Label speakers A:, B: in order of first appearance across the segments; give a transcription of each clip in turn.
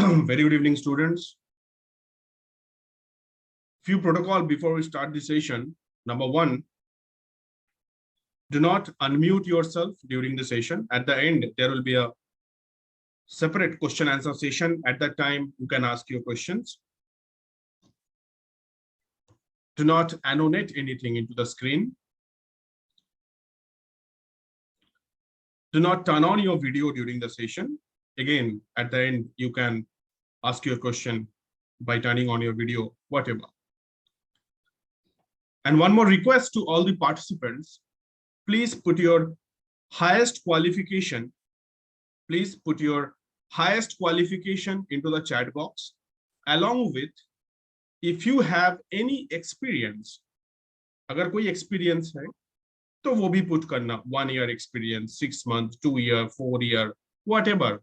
A: Very good evening, students. Few protocol before we start the session. Number one, do not unmute yourself during the session. At the end, there will be a separate question answer session. At that time, you can ask your questions. Do not annotate anything into the screen. Do not turn on your video during the session. Again, at the end, you can ask your question by turning on your video, whatever. And one more request to all the participants, please put your highest qualification. Please put your highest qualification into the chat box, along with if you have any experience. अगर कोई experience है, तो वो भी put करना. 1 year experience, 6 months, 2 year, 4 year, whatever.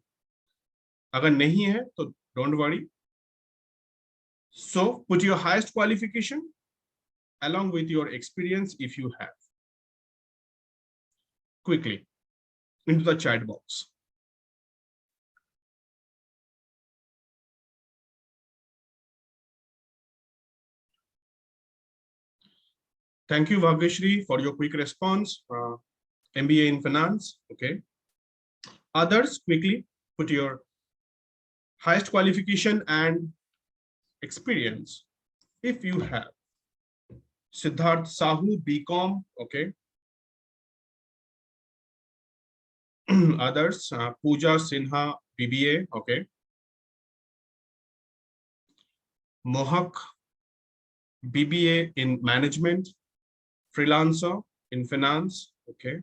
A: अगर नहीं है, तो don't worry. So put your highest qualification along with your experience if you have, quickly into the chat box. Thank you, Bhagyashri, for your quick response. MBA in finance. Okay. Others, quickly put your highest qualification and experience if you have. Siddharth Sahu, BCom. Okay. Others, Pooja Sinha, BBA. Okay. Mohak, BBA in management, freelancer in finance. Okay.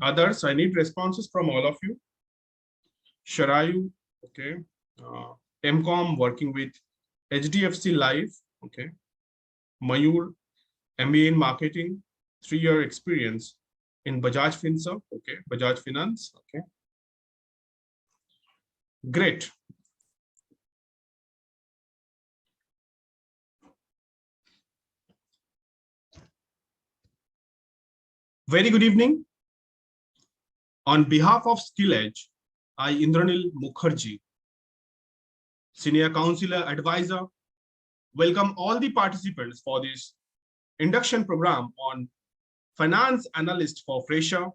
A: Others, I need responses from all of you. Sharayu, okay. MCom working with HDFC Life. Okay. Mayur, MBA in marketing, 3-year experience in Bajaj Finserv. Okay. Bajaj Finance. Okay. Great. Very good evening. On behalf of SkillEdge, I, Indranil Mukherjee, Senior Counselor Advisor, welcome all the participants for this induction program on Finance Analyst for Fresher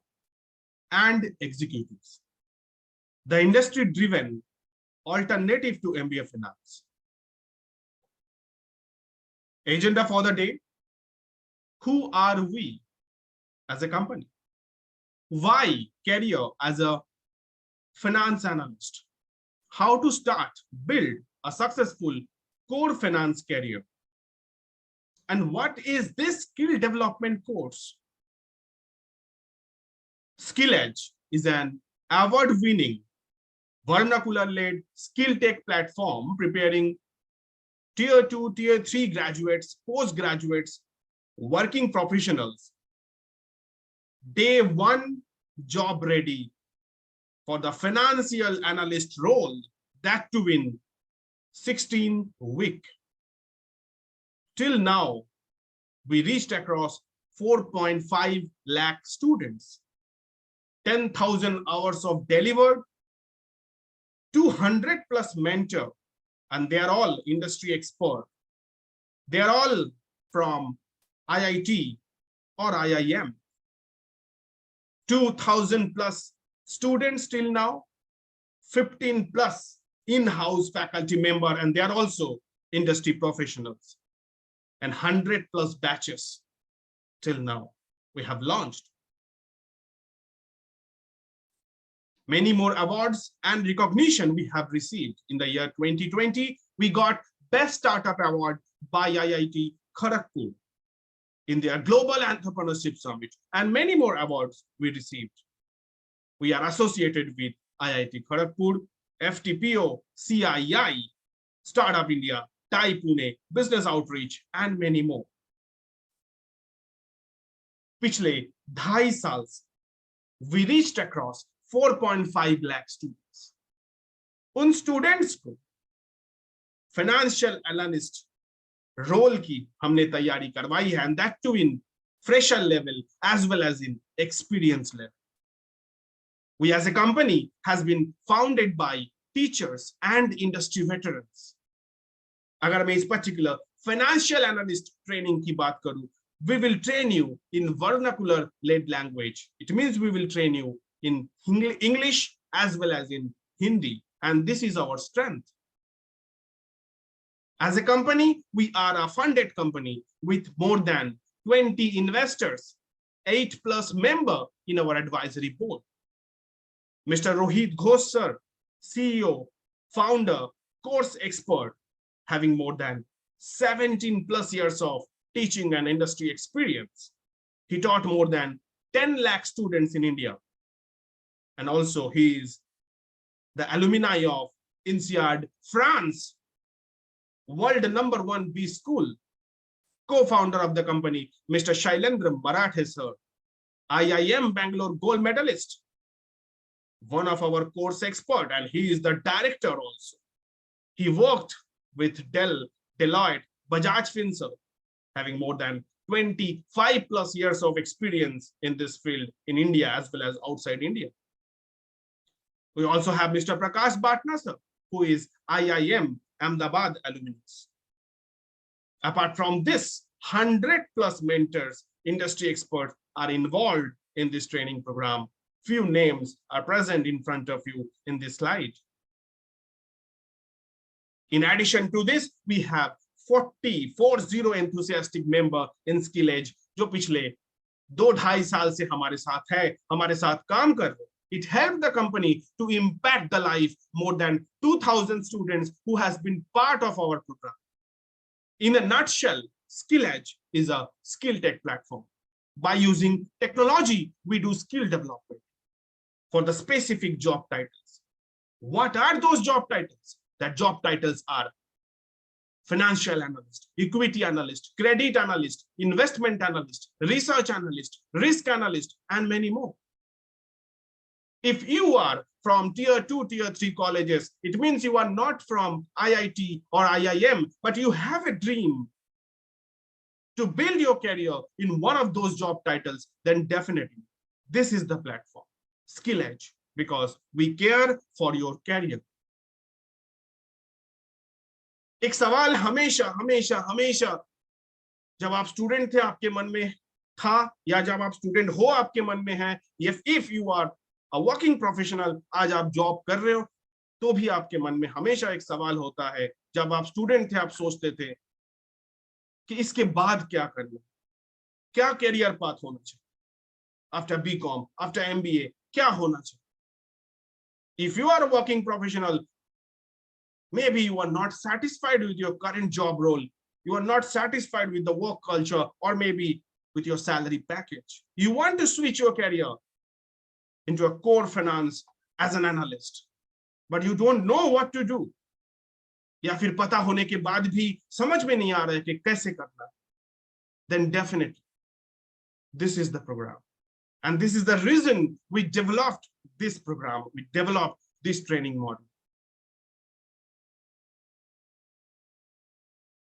A: and Executives, the industry-driven alternative to MBA Finance. Agenda for the day: who are we as a company? Why career as a finance analyst? How to start, build a successful core finance career? And what is this skill development course? SkillEdge is an award-winning, vernacular-led skill tech platform preparing Tier 2, Tier 3 graduates, postgraduates, working professionals, day one job ready for the financial analyst role, that too in 16 weeks. Till now, we reached across 4.5 lakh students, 10,000 hours of delivered, 200 plus mentor, and they are all industry expert. They are all from IIT or IIM. 2,000 plus students till now, 15 plus in-house faculty member, and they are also industry professionals, and 100 plus batches till now we have launched. Many more awards and recognition we have received. In the year 2020, we got Best Startup Award by IIT Kharagpur in their Global Entrepreneurship Summit, and many more awards we received. We are associated with IIT Kharagpur, FTPO, CII, Startup India, TAI Pune, Business Outreach, and many more. पिछले 2.5 साल we reached across 4.5 lakh students. उन students को financial analyst role की हमने तैयारी करवाई है, and that too in fresher level as well as in experience level. We as a company has been founded by teachers and industry veterans. अगर मैं इस particular financial analyst training की बात करूं, we will train you in vernacular led language. It means we will train you in English as well as in Hindi, and this is our strength. As a company, we are a funded company with more than 20 investors, 8+ members in our advisory board. Mr. Rohit Ghosh sir, CEO, founder, course expert, having more than 17+ years of teaching and industry experience. He taught more than 10 lakh students in India. And also he is the alumni of INSEAD France, world #1 B school, co-founder of the company, Mr. Shailendra Marathe sir, IIM Bangalore gold medalist, one of our course expert, and he is the director also. He worked with Dell, Deloitte, Bajaj Finserv, having more than 25+ years of experience in this field in India as well as outside India. We also have Mr. Prakash Bhatna sir, who is IIM Ahmedabad alumnus. Apart from this, 100+ mentors, industry experts are involved in this training program. Few names are present in front of you in this slide. In addition to this, we have 40 enthusiastic member in SkillEdge, जो पिछले 2-2.5 साल से हमारे साथ है, हमारे साथ काम कर रहे हैं. It helped the company to impact the life more than 2,000 students who has been part of our program. In a nutshell, SkillEdge is a skill tech platform. By using technology, we do skill development for the specific job titles. What are those job titles? That job titles are financial analyst, equity analyst, credit analyst, investment analyst, research analyst, risk analyst, and many more. If you are from tier 2, tier 3 colleges, it means you are not from IIT or IIM, but you have a dream to build your career in one of those job titles, then definitely this is the platform, SkillEdge, because we care for your career. एक सवाल हमेशा हमेशा हमेशा जब आप student थे आपके मन में था, या जब आप स्टूडेंट हो आपके मन में है, if you are a working professional, आज आप जॉब कर रहे हो तो भी आपके मन में हमेशा एक सवाल होता है. जब आप स्टूडेंट थे आप सोचते थे कि इसके बाद क्या करना, क्या करियर पाथ होना चाहिए, आफ्टर बीकॉम, आफ्टर MBA क्या होना चाहिए. If you are a working professional, maybe you are not satisfied with your current job role, you are not satisfied with the work culture, or maybe with your salary package. You want to switch your career into a core finance as an analyst, but you don't know what to do. या फिर पता होने के बाद भी समझ में नहीं आ रहा है कि कैसे करना. Then definitely this is the program, and this is the reason we developed this program, we developed this training model.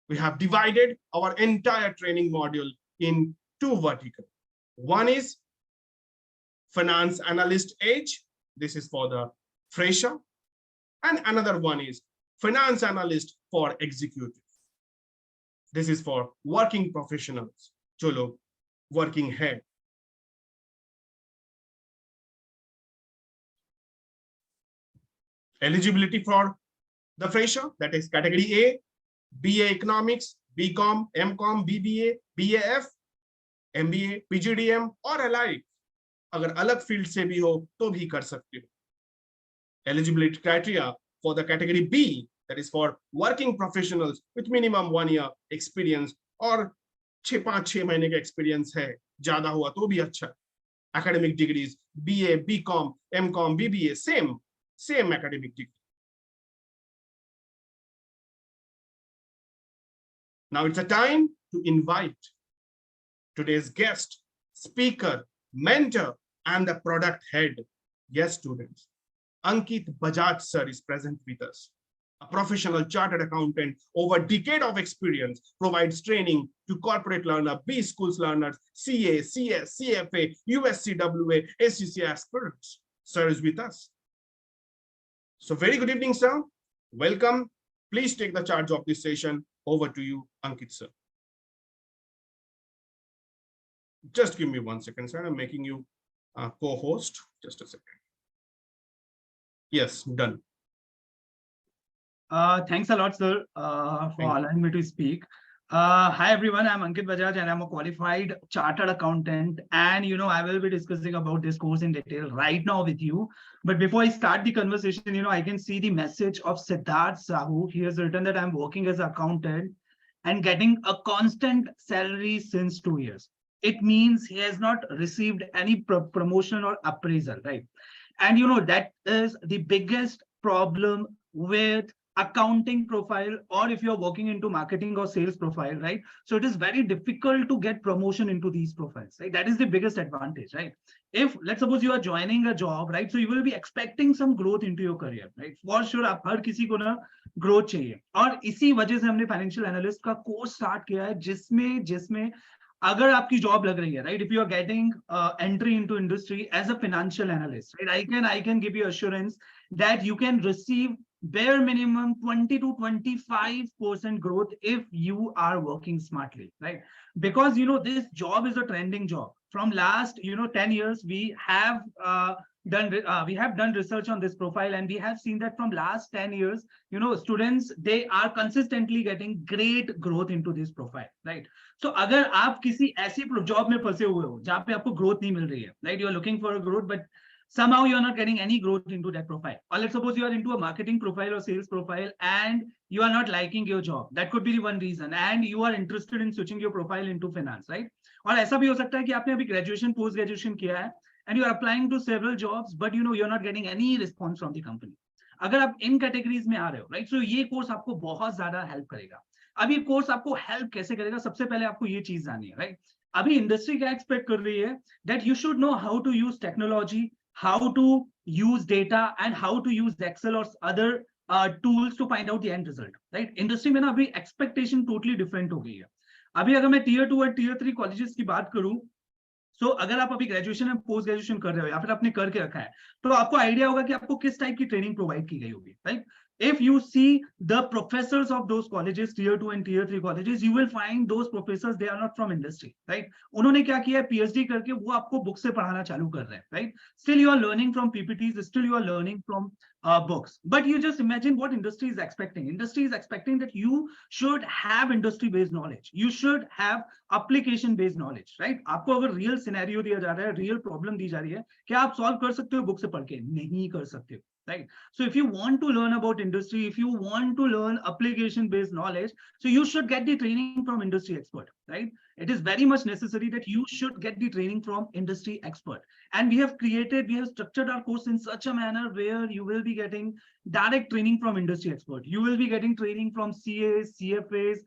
A: We have divided our entire training module in 2 verticals. One is Finance Analyst Edge. This is for the fresher. And another one is Finance Analyst for Executive. This is for working professionals, जो लोग working है. Eligibility for the fresher, that is category A, BA Economics, BCom, MCom, BBA, BAF, MBA, PGDM और allied. अगर अलग field से भी हो तो भी कर सकते हो. Eligibility criteria for the category B, that is for working professionals with minimum 1 year experience, और 5-6 महीने का experience है, ज्यादा हुआ तो भी अच्छा. Academic degrees, BA, BCom, MCom, BBA, same academic degree. Now it's a time to invite today's guest, speaker, mentor, and the product head. Yes, students, Ankit Bajaj sir is present with us. A professional chartered accountant, over a decade of experience, provides training to corporate learner, B schools learners, CA, CS, CFA, USCWA, SCC aspirants. sir is with us. So very good evening, sir. Welcome. Please take the charge of this session. Over to you, Ankit, sir. Just give me 1 second, sir. I'm making you a co-host. Just a second. Yes, done.
B: Thanks a lot, sir, for allowing me to speak. Hi, everyone. I'm Ankit Bajaj, and I'm a qualified chartered accountant. And, I will be discussing about this course in detail right now with you. But before I start the conversation, I can see the message of Siddharth Sahu. He has written that I'm working as an accountant and getting a constant salary since 2 years. It means he has not received any promotion or appraisal, right? And, that is the biggest problem with accounting profile, or if you're working into marketing or sales profile, right? So it is very difficult to get promotion into these profiles, right? That is the biggest advantage, right? If let's suppose you are joining a job, right? So you will be expecting some growth into your career, right? For sure, आप हर किसी को ना growth चाहिए, और इसी वजह से हमने फाइनेंशियल एनालिस्ट का कोर्स स्टार्ट किया है, जिसमें अगर आपकी जॉब लग रही है, right? If you are getting entry into industry as a financial analyst, right? I can give you assurance that you can receive bare minimum 20 to 25% growth if you are working smartly, right? Because this job is a trending job. From last 10 years, we have done research on this profile, and we have seen that from last 10 years, students, they are consistently getting great growth into this profile, right? So अगर आप किसी ऐसी job में फंसे हुए हो जहाँ पे आपको ग्रोथ नहीं मिल रही है, right? You are looking for a growth, but somehow you are not getting any growth into that profile. Or let's suppose you are into a marketing profile or sales profile and you are not liking your job. That could be the one reason. And you are interested in switching your profile into finance, right? और ऐसा भी हो सकता है कि आपने अभी graduation, post graduation किया है and you are applying to several jobs, but you are not getting any response from the company. अगर आप इन categories में आ रहे हो, right? So ये course आपको बहुत ज़्यादा help करेगा. अब ये कोर्स आपको हेल्प कैसे करेगा? सबसे पहले आपको ये चीज जाननी है, राइट? अभी इंडस्ट्री क्या एक्सपेक्ट कर रही है? That you should know how to use technology, how to use data, and how to use Excel or other tools to find out the end result, right? Industry में ना अभी expectation totally different हो गई है. अभी अगर मैं tier 2 और टीयर 3 कॉलेजेस की बात करूं, सो अगर आप अभी ग्रेजुएशन या पोस्ट ग्रेजुएशन कर रहे हो या फिर आपने करके रखा है, तो आपको आइडिया होगा कि आपको किस टाइप की ट्रेनिंग प्रोवाइड की गई होगी, right? If you see the professors of those colleges, tier 2 and tier 3 colleges, you will find those professors, they are not from industry, right? उन्होंने क्या किया है, PhD करके वो आपको बुक से पढ़ाना चालू कर रहे हैं, right? Still you are learning from PPTs, still you are learning from books. But you just imagine what industry is expecting. Industry is expecting that you should have industry-based knowledge. You should have application-based knowledge, right? आपको अगर real scenario दिया जा रहा है, real problem दी जा रही है, क्या आप solve कर सकते हो बुक से पढ़ के? नहीं कर सकते हो. Right? So if you want to learn about industry, if you want to learn application-based knowledge, so you should get the training from industry expert, right? It is very much necessary that you should get the training from industry expert. And we have structured our course in such a manner where you will be getting direct training from industry expert. You will be getting training from CAs, CFAs,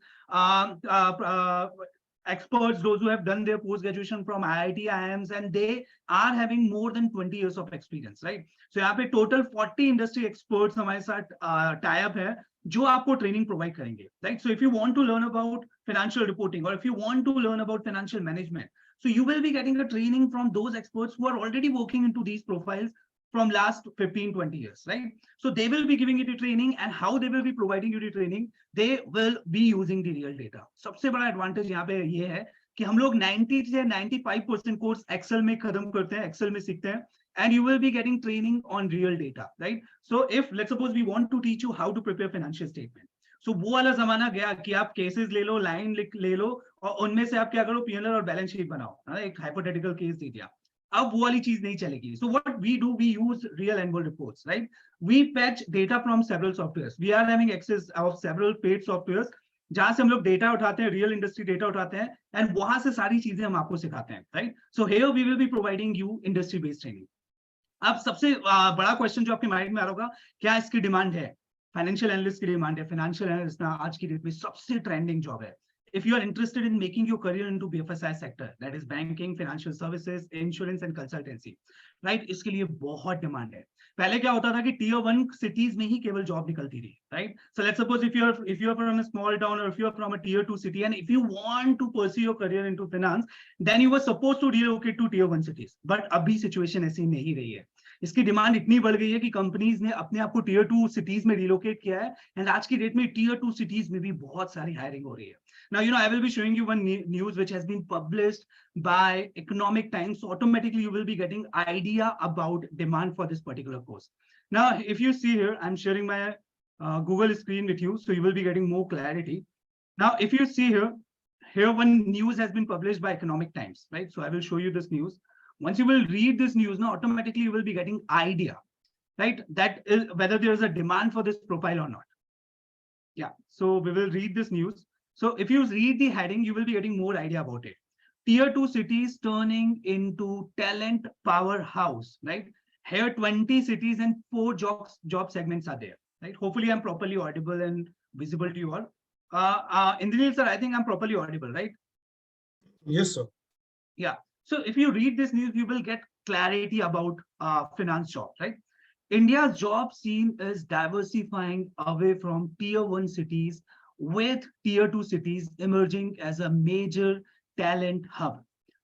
B: experts, those who have done their post-graduation from IIT, IIMs, and they are having more than 20 years of experience, right? So यहाँ पे total 40 industry experts हमारे साथ tie-up है, जो आपको training provide करेंगे, right? So if you want to learn about financial reporting, or if you want to learn about financial management, so you will be getting a training from those experts who are already working into these profiles from last 15-20 years, right? So they will be giving you the training, and how they will be providing you the training, they will be using the real data. सबसे बड़ा advantage यहाँ पे ये है कि हम लोग 90 से 95% कोर्स एक्सेल में खत्म करते हैं, एक्सेल में सीखते हैं, and you will be getting training on real data, right? So if let's suppose we want to teach you how to prepare financial statement, so वो वाला जमाना गया कि आप केसेस ले लो, लाइन ले लो, और उनमें से आप क्या करो, P&L और बैलेंस शीट बनाओ, है ना? एक हाइपोथेटिकल केस दे दिया. अब वो वाली चीज नहीं चलेगी. So what we do, we use real annual reports, right? We fetch data from several softwares. We are having access of several paid softwares जहां से हम लोग डेटा उठाते हैं, रियल इंडस्ट्री डेटा उठाते हैं, एंड वहां से सारी चीजें हम आपको सिखाते हैं, right? So here we will be providing you industry based training. अब सबसे बड़ा क्वेश्चन जो आपके माइंड में आ रहा होगा, क्या इसकी डिमांड है? फाइनेंशियल एनालिस्ट की डिमांड है. फाइनेंशियल एनालिस्ट ना आज की डेट में सबसे ट्रेंडिंग जॉब है. If you are interested in making your career into BFSI sector, that is banking, financial services, insurance and consultancy, right? इसके लिए बहुत डिमांड है. पहले क्या होता था कि tier 1 cities में ही केवल जॉब निकलती थी, right? So let's suppose if you are from a small town, or if you are from a tier 2 city, and if you want to pursue your career into finance, then you were supposed to relocate to tier 1 cities. But अभी situation ऐसी नहीं रही है. इसकी demand इतनी बढ़ गई है कि कंपनीज ने अपने आप को टियर 2 सिटीज में रिलोकेट किया है, एंड आज की डेट में टियर 2 सिटीज में भी बहुत सारी हायरिंग हो रही है. Now, I will be showing you one news which has been published by Economic Times. So automatically you will be getting idea about demand for this particular course. Now, if you see here, I'm sharing my Google screen with you, so you will be getting more clarity. Now, if you see here one news has been published by Economic Times, right? So I will show you this news. Once you will read this news, now automatically you will be getting idea, right? That is whether there is a demand for this profile or not. Yeah, so we will read this news. So if you read the heading, you will be getting more idea about it. Tier 2 cities turning into talent powerhouse, right? Here 20 cities and 4 job segments are there, right? Hopefully I'm properly audible and visible to you all. Indranil sir, I think I'm properly audible, right?
A: Yes, sir.
B: Yeah. So if you read this news, you will get clarity about finance job, right? India's job scene is diversifying away from tier 1 cities, with tier 2 cities emerging as a major talent hub.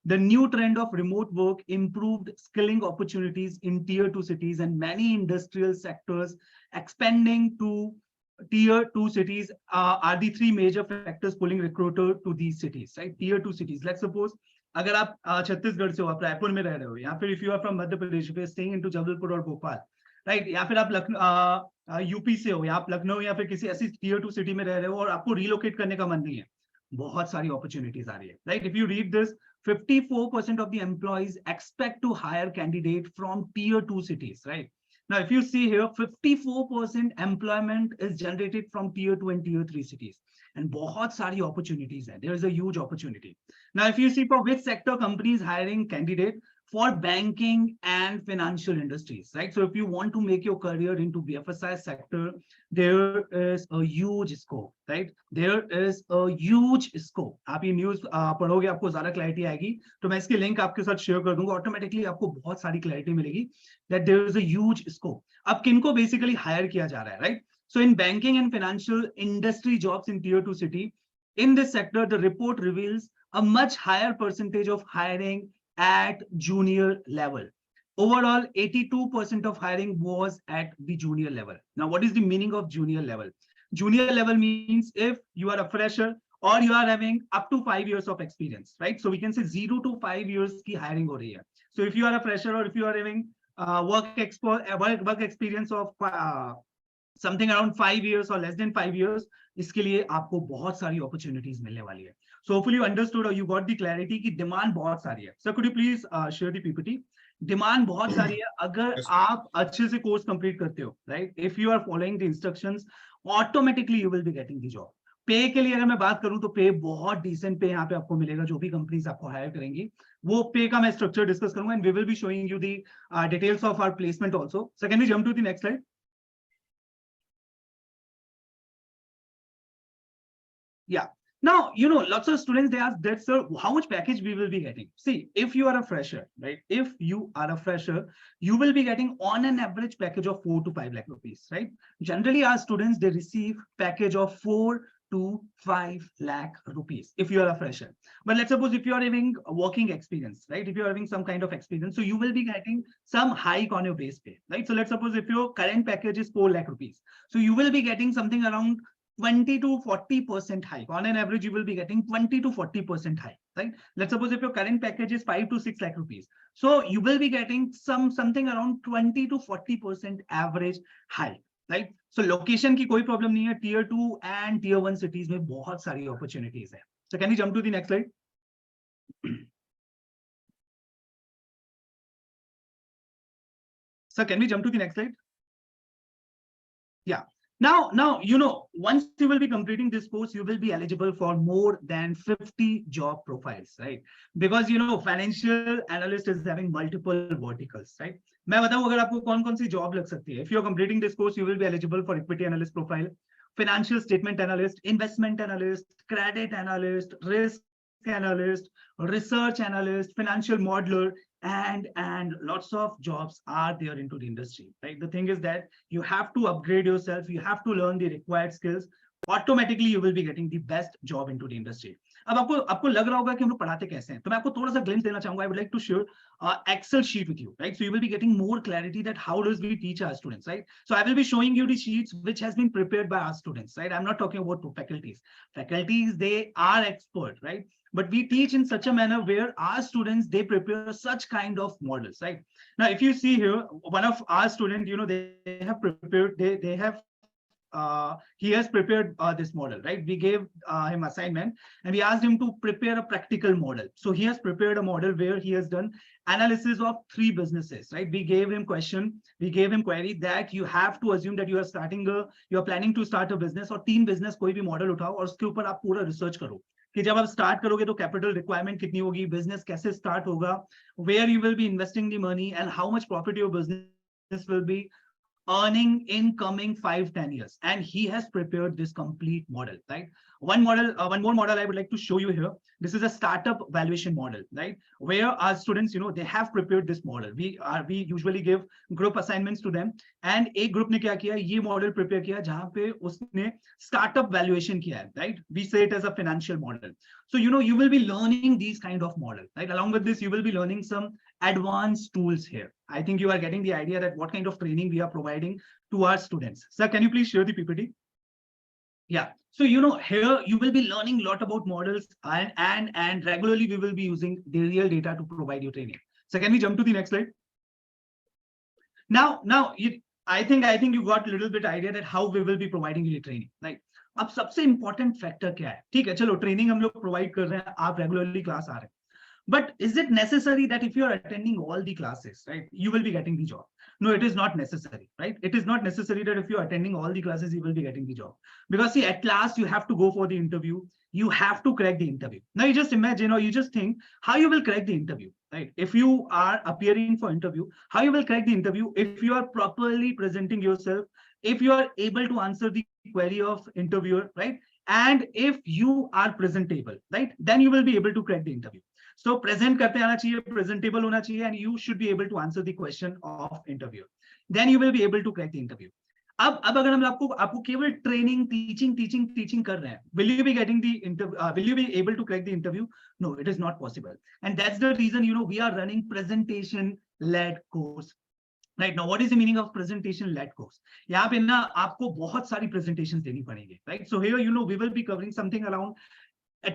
B: The new trend of remote work improved skilling opportunities in tier 2 cities, and many industrial sectors expanding to tier 2 cities are the 3 major factors pulling recruiter to these cities, right? Tier 2 cities. Let's suppose अगर आप छत्तीसगढ़ से हो, आप रायपुर में रह रहे हो, या फिर if you are from Madhya Pradesh, if you are staying into Jabalpur और भोपाल, राइट, या फिर आप लखनऊ यूपी से हो, या आप लखनऊ या फिर किसी ऐसी टियर 2 सिटी में रह रहे हो और आपको रिलोकेट करने का मन नहीं है, बहुत सारी अपॉर्चुनिटीज आ रही है, right? If you read this, 54% of the employees expect to hire candidate from tier 2 cities, right? Now if you see here, 54% employment is generated from tier 2 and tier 3 cities, and बहुत सारी opportunities है. There is a huge opportunity. Now if you see for which sector companies hiring candidate, for banking and financial industries, right? So if you want to make your career into BFSI sector, there is a huge scope, right? There is a huge scope. आप ये news पढ़ोगे, आपको ज्यादा clarity आएगी, तो मैं इसकी link आपके साथ शेयर कर दूंगा, ऑटोमेटिकली आपको बहुत सारी क्लैरिटी मिलेगी that there is a huge scope. अब किनको बेसिकली हायर किया जा रहा है, right? So in banking and financial industry jobs in tier 2 city, in this sector, the report reveals a much higher percentage of hiring at junior level. Overall, 82% of hiring was at the junior level. Now, what is the meaning of junior level? Junior level means if you are a fresher or you are having up to 5 years of experience, right? So we can say 0 to 5 years ki hiring ho rahi hai. So if you are a fresher or if you are having work experience of something around 5 years or less than 5 years, इसके लिए आपको बहुत सारी opportunities मिलने वाली है. So hopefully you understood or you got the clarity कि demand बहुत सारी है. So could you please share the PPT? Demand बहुत सारी है. अगर आप अच्छे से course complete करते हो, right? If you are following the instructions, automatically you will be getting the job. पे के लिए अगर मैं बात करूं तो पे बहुत डिसेंट पे यहाँ पे आपको मिलेगा. जो भी कंपनीज आपको हायर करेंगी, वो पे का मैं स्ट्रक्चर डिस्कस करूंगा, and we will be showing you the details of our placement also. So can we jump to the next slide? Yeah. Now, lots of students, they ask that, sir, how much package we will be getting? See, if you are a fresher, right? If you are a fresher, you will be getting on an average package of 4 to 5 lakh rupees, right? Generally, our students, they receive package of 4 to 5 lakh rupees if you are a fresher. But let's suppose if you are having a working experience, right? If you are having some kind of experience, so you will be getting some hike on your base pay, right? So let's suppose if your current package is 4 lakh rupees, so you will be getting something around 20 to 40% hike. On an average, you will be getting 20 to 40% hike, right? Let's suppose if your current package is 5 to 6 lakh rupees, so you will be getting something around 20 to 40% average hike, right? So location की कोई problem नहीं है. Tier 2 and Tier 1 cities में बहुत सारी opportunities है. So can we jump to the next slide? So can we jump to the next slide? Yeah. Now, once you will be completing this course, you will be eligible for more than 50 job profiles, right? Because, financial analyst is having multiple verticals, right? मैं बताऊं अगर आपको कौन-कौन सी job लग सकती है. If you are completing this course, you will be eligible for equity analyst profile, financial statement analyst, investment analyst, credit analyst, risk analyst, research analyst, financial modeler, and lots of jobs are there into the industry, right? The thing is that you have to upgrade yourself, you have to learn the required skills. Automatically you will be getting the best job into the industry. अब आपको लग रहा होगा कि हम लोग पढ़ाते कैसे हैं, तो मैं आपको थोड़ा सा ग्लिम्स देना चाहूंगा. I would like to share Excel sheet with you, right? So you will be getting more clarity that how does we teach our students, right? So I will be showing you the sheets which has been prepared by our students, right? I'm not talking about faculties. Faculties, they are expert, right? But we teach in such a manner where our students, they prepare such kind of models, right? Now, if you see here, one of our students, they have prepared, they have he has prepared this model, right? We gave him assignment and we asked him to prepare a practical model. So he has prepared a model where he has done analysis of 3 businesses, right? We gave him question, we gave him query that you have to assume that you are planning to start a business, or 3 business कोई भी model उठाओ और उसके ऊपर आप पूरा research करो कि जब आप स्टार्ट करोगे तो कैपिटल रिक्वायरमेंट कितनी होगी, बिजनेस कैसे स्टार्ट होगा, where you will be investing the money and how much profit your business will be earning in coming 5-10 years. And he has prepared this complete model, right? One more model I would like to show you here. This is a startup valuation model, right? Where our students, they have prepared this model. We usually give group assignments to them, and a group ने क्या किया, ये model prepare किया जहाँ पे उसने startup valuation किया है, right? We say it as a financial model. So you will be learning these kind of model, right? Along with this, you will be learning some advanced tools here. I think you are getting the idea that what kind of training we are providing to our students. Sir, can you please share the PPT? Yeah. So, here you will be learning a lot about models, and regularly we will be using the real data to provide you training. So can we jump to the next slide? Now, I think you got a little bit idea that how we will be providing you the training, right? अब सबसे important factor क्या है? ठीक है, चलो training हम लोग provide कर रहे हैं, आप regularly class आ रहे हैं. But is it necessary that if you are attending all the classes, right, you will be getting the job? No, it is not necessary, right? It is not necessary that if you are attending all the classes, you will be getting the job. Because see, at last you have to go for the interview. You have to crack the interview. Now you just imagine, or you just think how you will crack the interview, right? If you are appearing for interview, how you will crack the interview if you are properly presenting yourself, if you are able to answer the query of interviewer, right? And if you are presentable, right? Then you will be able to crack the interview. So present करते आना चाहिए, presentable होना चाहिए, and you should be able to answer the question of interviewer. Then you will be able to crack the interview. अब अगर हम आपको केवल ट्रेनिंग, टीचिंग कर रहे हैं, will you be getting the interview? Will you be able to crack the interview? No, it is not possible. And that's the reason we are running presentation-led course. Right now, what is the meaning of presentation-led course? यहाँ पे ना आपको बहुत सारी presentations देनी पड़ेंगी, right? So here, we will be covering something around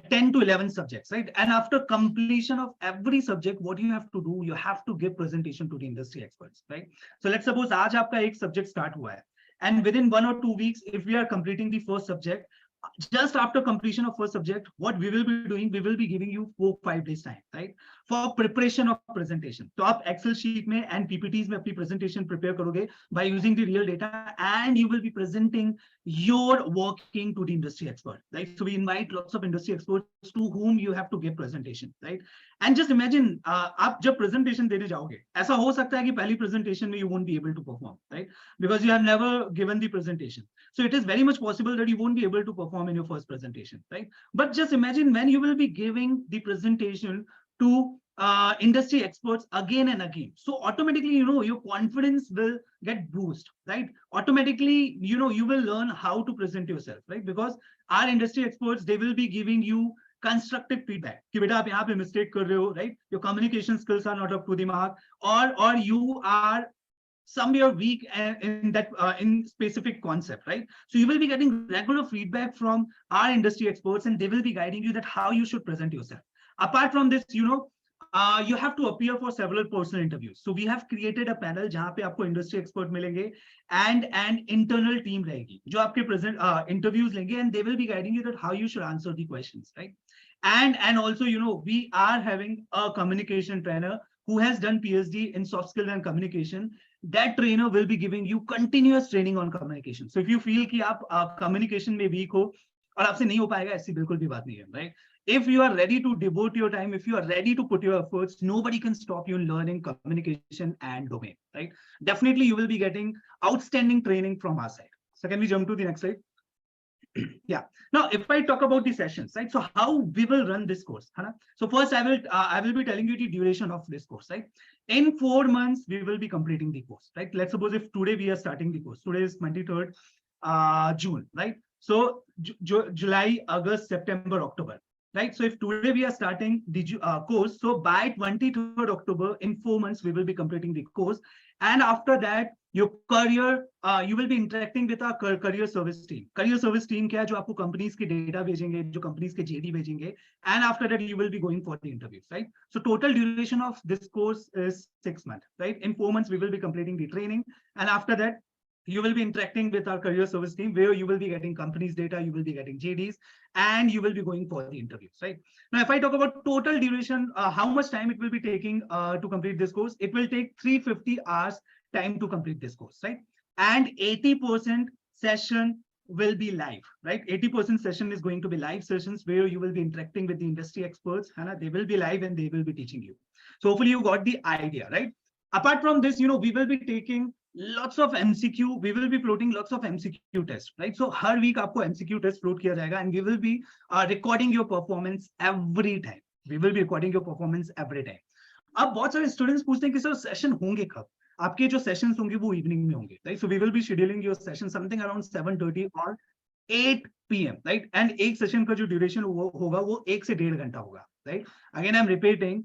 B: 10 to 11 subjects, right? And after completion of every subject, what you have to do, you have to give presentation to the industry experts, right? So let's suppose आज आपका एक subject start हुआ है, and within 1 or 2 weeks, if we are completing the first subject, just after completion of first subject, what we will be doing, we will be giving you 4-5 days time, right, for preparation of presentation. So आप Excel sheet में and PPTs में अपनी presentation prepare करोगे by using the real data, and you will be presenting your working to the industry expert, right? So we invite lots of industry experts to whom you have to give presentation, right? And just imagine, आप जब presentation देने जाओगे, ऐसा हो सकता है कि पहली presentation में you won't be able to perform, right? Because you have never given the presentation. So it is very much possible that you won't be able to perform in your first presentation, right? But just imagine when you will be giving the presentation to industry experts again and again. So automatically, your confidence will get boost, right? Automatically, you will learn how to present yourself, right? Because our industry experts, they will be giving you constructive feedback कि बेटा आप यहाँ पे mistake कर रहे हो, right? Your communication skills are not up to the mark, or you are somewhere weak in that in specific concept, right? So you will be getting regular feedback from our industry experts, and they will be guiding you that how you should present yourself. Apart from this, you have to appear for several personal interviews. So we have created a panel जहाँ पे आपको industry expert मिलेंगे and an internal team रहेगी जो आपके present interviews लेंगे, and they will be guiding you that how you should answer the questions, right? And also, we are having a communication trainer who has done PhD in soft skills and communication. That trainer will be giving you continuous training on communication. So if you feel कि आप communication में weak हो और आपसे नहीं हो पाएगा, ऐसी बिल्कुल भी बात नहीं है, right? If you are ready to devote your time, if you are ready to put your efforts, nobody can stop you in learning communication and domain, right? Definitely, you will be getting outstanding training from our side. So can we jump to the next slide? Yeah. Now, if I talk about the sessions, right? So how we will run this course? So first, I will be telling you the duration of this course, right? In 4 months, we will be completing the course, right? Let's suppose if today we are starting the course. Today is 23rd June, right? So July, August, September, October. right? So if today we are starting the course, so by 23rd October, in 4 months, we will be completing the course. And after that, your career, you will be interacting with our career service team. Career service team क्या है जो आपको companies के data भेजेंगे, जो companies के JD भेजेंगे, and after that you will be going for the interviews, right? So total duration of this course is 6 months, right? In 4 months we will be completing the training, and after that you will be interacting with our career service team, where you will be getting companies data, you will be getting JDs, and you will be going for the interviews, right? Now, if I talk about total duration, how much time it will be taking to complete this course, it will take 350 hours time to complete this course, right? And 80% session will be live, right? 80% session is going to be live sessions where you will be interacting with the industry experts, and they will be live and they will be teaching you. So hopefully you got the idea, right? Apart from this, we will be taking lots of MCQ, we will be floating lots of MCQ tests, right? So her week आपको MCQ test float किया जाएगा, and we will be recording your performance every time. We will be recording your performance every time. अब बहुत सारे students पूछते हैं कि sir session होंगे कब? आपके जो sessions होंगे वो evening में होंगे, right? So we will be scheduling your session something around 7:30 or 8 PM, right? And एक session का जो duration होगा वो 1 से 1.5 घंटा होगा, right? Again I'm repeating,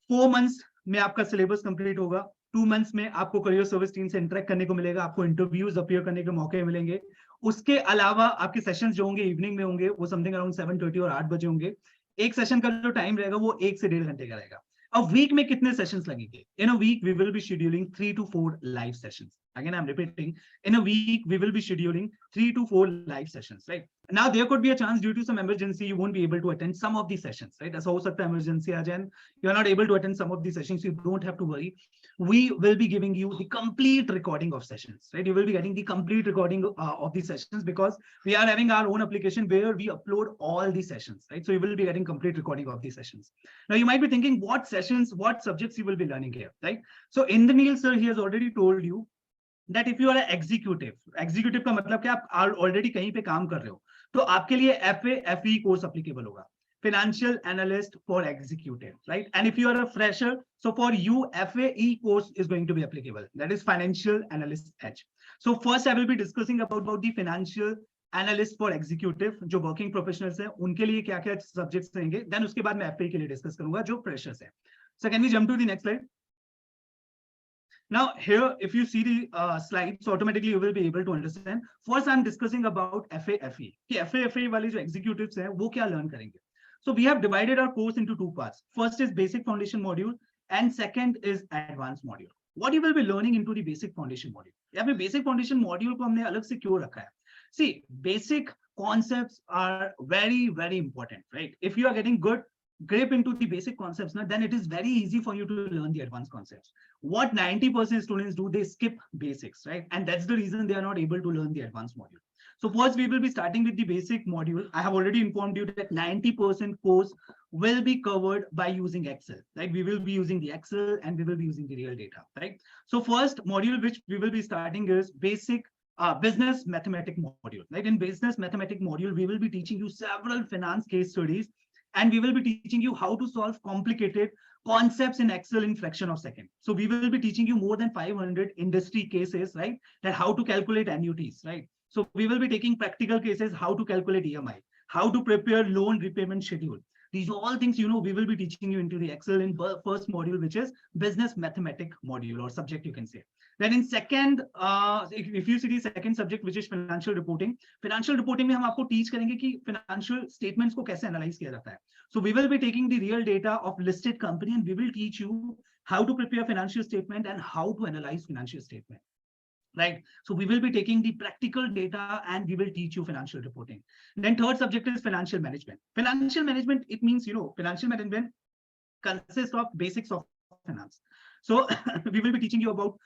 B: 4 months में आपका syllabus complete होगा, 2 months में आपको career service team से interact करने को मिलेगा, आपको interviews appear करने के मौके मिलेंगे. उसके अलावा आपके sessions जो होंगे evening में होंगे, वो something around 7:30 और 8 बजे होंगे. एक session का जो time रहेगा वो 1 से 1.5 घंटे का रहेगा. अब week में कितने sessions लगेंगे? In a week we will be scheduling 3 to 4 live sessions. Again I'm repeating, in a week we will be scheduling 3 to 4 live sessions, right? Now there could be a chance due to some emergency you won't be able to attend some of these sessions, right? ऐसा हो सकता है emergency आ जाए, you are not able to attend some of these sessions, you don't have to worry. We will be giving you the complete recording of sessions, right? You will be getting the complete recording of these sessions, because we are having our own application where we upload all the sessions, right? So you will be getting complete recording of these sessions. Now you might be thinking what sessions, what subjects you will be learning here, right? So Indranil sir, he has already told you that if you are an executive का मतलब क्या, आप already कहीं पे काम कर रहे हो, तो आपके लिए FAE course applicable होगा, Financial Analyst for Executive, right? And if you are a fresher, so for you FAE course is going to be applicable, that is Financial Analyst Edge. So first I will be discussing about the Financial Analyst for Executive, जो working professionals हैं उनके लिए क्या क्या subjects रहेंगे, then उसके बाद मैं FAE के लिए discuss करूंगा जो freshers हैं. So can we jump to the next slide? Now here, if you see the slides, so automatically you will be able to understand. First, I'm discussing about FAE. FAE वाले जो executives हैं, वो क्या learn करेंगे? So we have divided our course into 2 parts. First is basic foundation module, and second is advanced module. What you will be learning into the basic foundation module? यहाँ पे basic foundation module को हमने अलग से क्यों रखा है? See, basic concepts are very, very important, right? If you are getting good grip into the basic concepts, then it is very easy for you to learn the advanced concepts. What 90% students do, they skip basics, right? And that's the reason they are not able to learn the advanced module. So first we will be starting with the basic module. I have already informed you that 90% course will be covered by using Excel, right? We will be using the Excel and we will be using the real data, right? So first module which we will be starting is basic business mathematics module, right? In business mathematics module, we will be teaching you several finance case studies, and we will be teaching you how to solve complicated concepts in Excel in fraction of second. So we will be teaching you more than 500 industry cases, right? That how to calculate annuities, right? So we will be taking practical cases, how to calculate EMI, how to prepare loan repayment schedule. These are all things, we will be teaching you into the Excel in first module, which is business mathematics module or subject, you can say. Then in second, if you see the second subject, which is financial reporting में हम आपको teach करेंगे कि financial statements को कैसे analyze किया जाता है. So we will be taking the real data of listed company, and we will teach you how to prepare financial statement and how to analyze financial statement. Right. So we will be taking the practical data and we will teach you financial reporting. Then third subject is financial management. Financial management, it means, financial management consists of basics of finance. So we will be teaching you about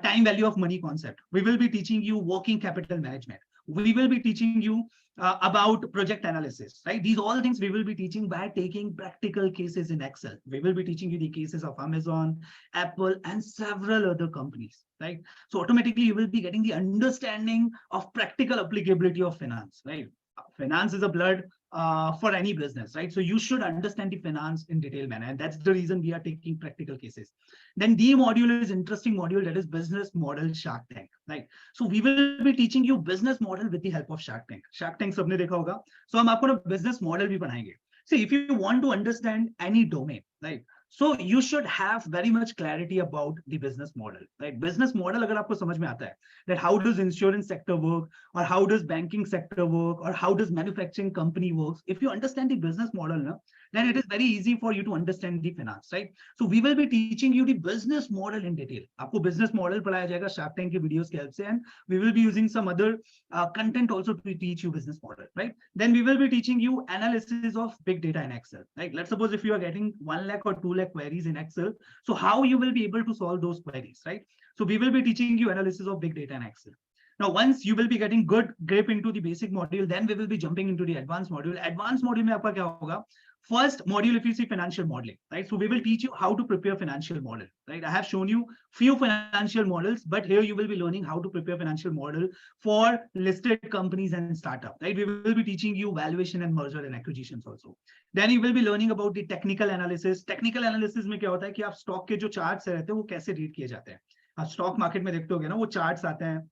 B: time value of money concept. We will be teaching you working capital management. We will be teaching you about project analysis, right? These all things we will be teaching by taking practical cases in Excel. We will be teaching you the cases of Amazon, Apple, and several other companies, right? So automatically you will be getting the understanding of practical applicability of finance, right? Finance is a blood for any business, right? So you should understand the finance in detailed manner, and that's the reason we are taking practical cases. Then the module is interesting module, that is business model Shark Tank, right? So we will be teaching you business model with the help of Shark Tank. Shark Tank सबने देखा होगा. So हम आपको ना business model भी पढ़ाएंगे. See, if you want to understand any domain, right? So you should have very much clarity about the business model, right? Business model अगर आपको समझ में आता है that how does insurance sector work, or how does banking sector work, or how does manufacturing company works, if you understand the business model na, then it is very easy for you to understand the finance, right? So we will be teaching you the business model in detail. आपको business model पढ़ाया जाएगा Shark Tank के videos के help से, and we will be using some other content also to teach you business model, right? Then we will be teaching you analysis of big data in Excel, right? Let's suppose if you are getting 1 lakh or 2 lakh queries in Excel, so how you will be able to solve those queries, right? So we will be teaching you analysis of big data in Excel. Now, once you will be getting good grip into the basic module, then we will be jumping into the advanced module. Advanced module में आपका क्या होगा? First module, if you see financial modeling, right? So we will teach you how to prepare financial model, right? I have shown you few financial models, but here you will be learning how to prepare financial model for listed companies and startup, right? We will be teaching you valuation and merger and acquisitions also. Then you will be learning about the technical analysis. Technical analysis में क्या होता है कि आप stock के जो charts रहते हैं वो कैसे read किए जाते हैं. आप stock market में देखते होगे ना, वो charts आते हैं,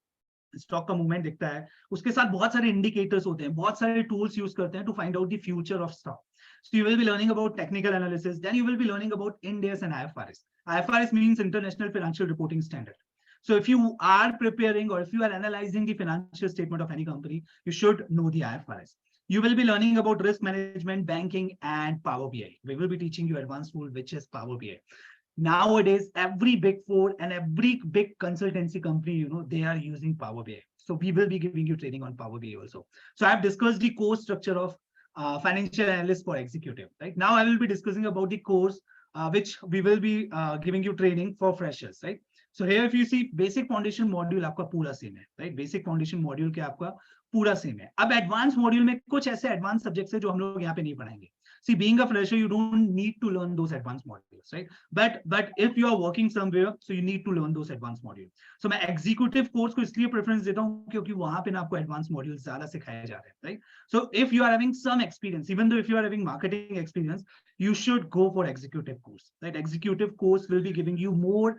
B: स्टॉक का मूवमेंट दिखता है, उसके साथ बहुत सारे इंडिकेटर्स होते हैं, बहुत सारे टूल्स यूज करते हैं to find out the future of stock. So you will be learning about technical analysis. Then you will be learning about Ind AS and IFRS. IFRS means International Financial Reporting Standard. So if you are preparing or if you are analyzing the financial statement of any company, you should know the IFRS. You will be learning about risk management, banking, and Power BI. We will be teaching you advanced tool, which is Power BI. Nowadays, every big four and every big consultancy company, they are using Power BI. So we will be giving you training on Power BI also. So I have discussed the course structure of financial analyst for executive, right? Now I will be discussing about the course which we will be giving you training for freshers, right? So here if you see basic foundation module आपका पूरा same है, right? Basic foundation module के आपका पूरा same है. अब advanced module में कुछ ऐसे advanced subjects है जो हम लोग यहाँ पे नहीं पढ़ाएंगे. See, being a fresher, you don't need to learn those advanced modules, right? But if you are working somewhere, so you need to learn those advanced modules. So मैं executive course को इसलिए preference देता हूँ क्योंकि वहाँ पे ना आपको advanced modules ज़्यादा सिखाए जा रहे हैं, right? So if you are having some experience, even though if you are having marketing experience, you should go for executive course, right? Executive course will be giving you more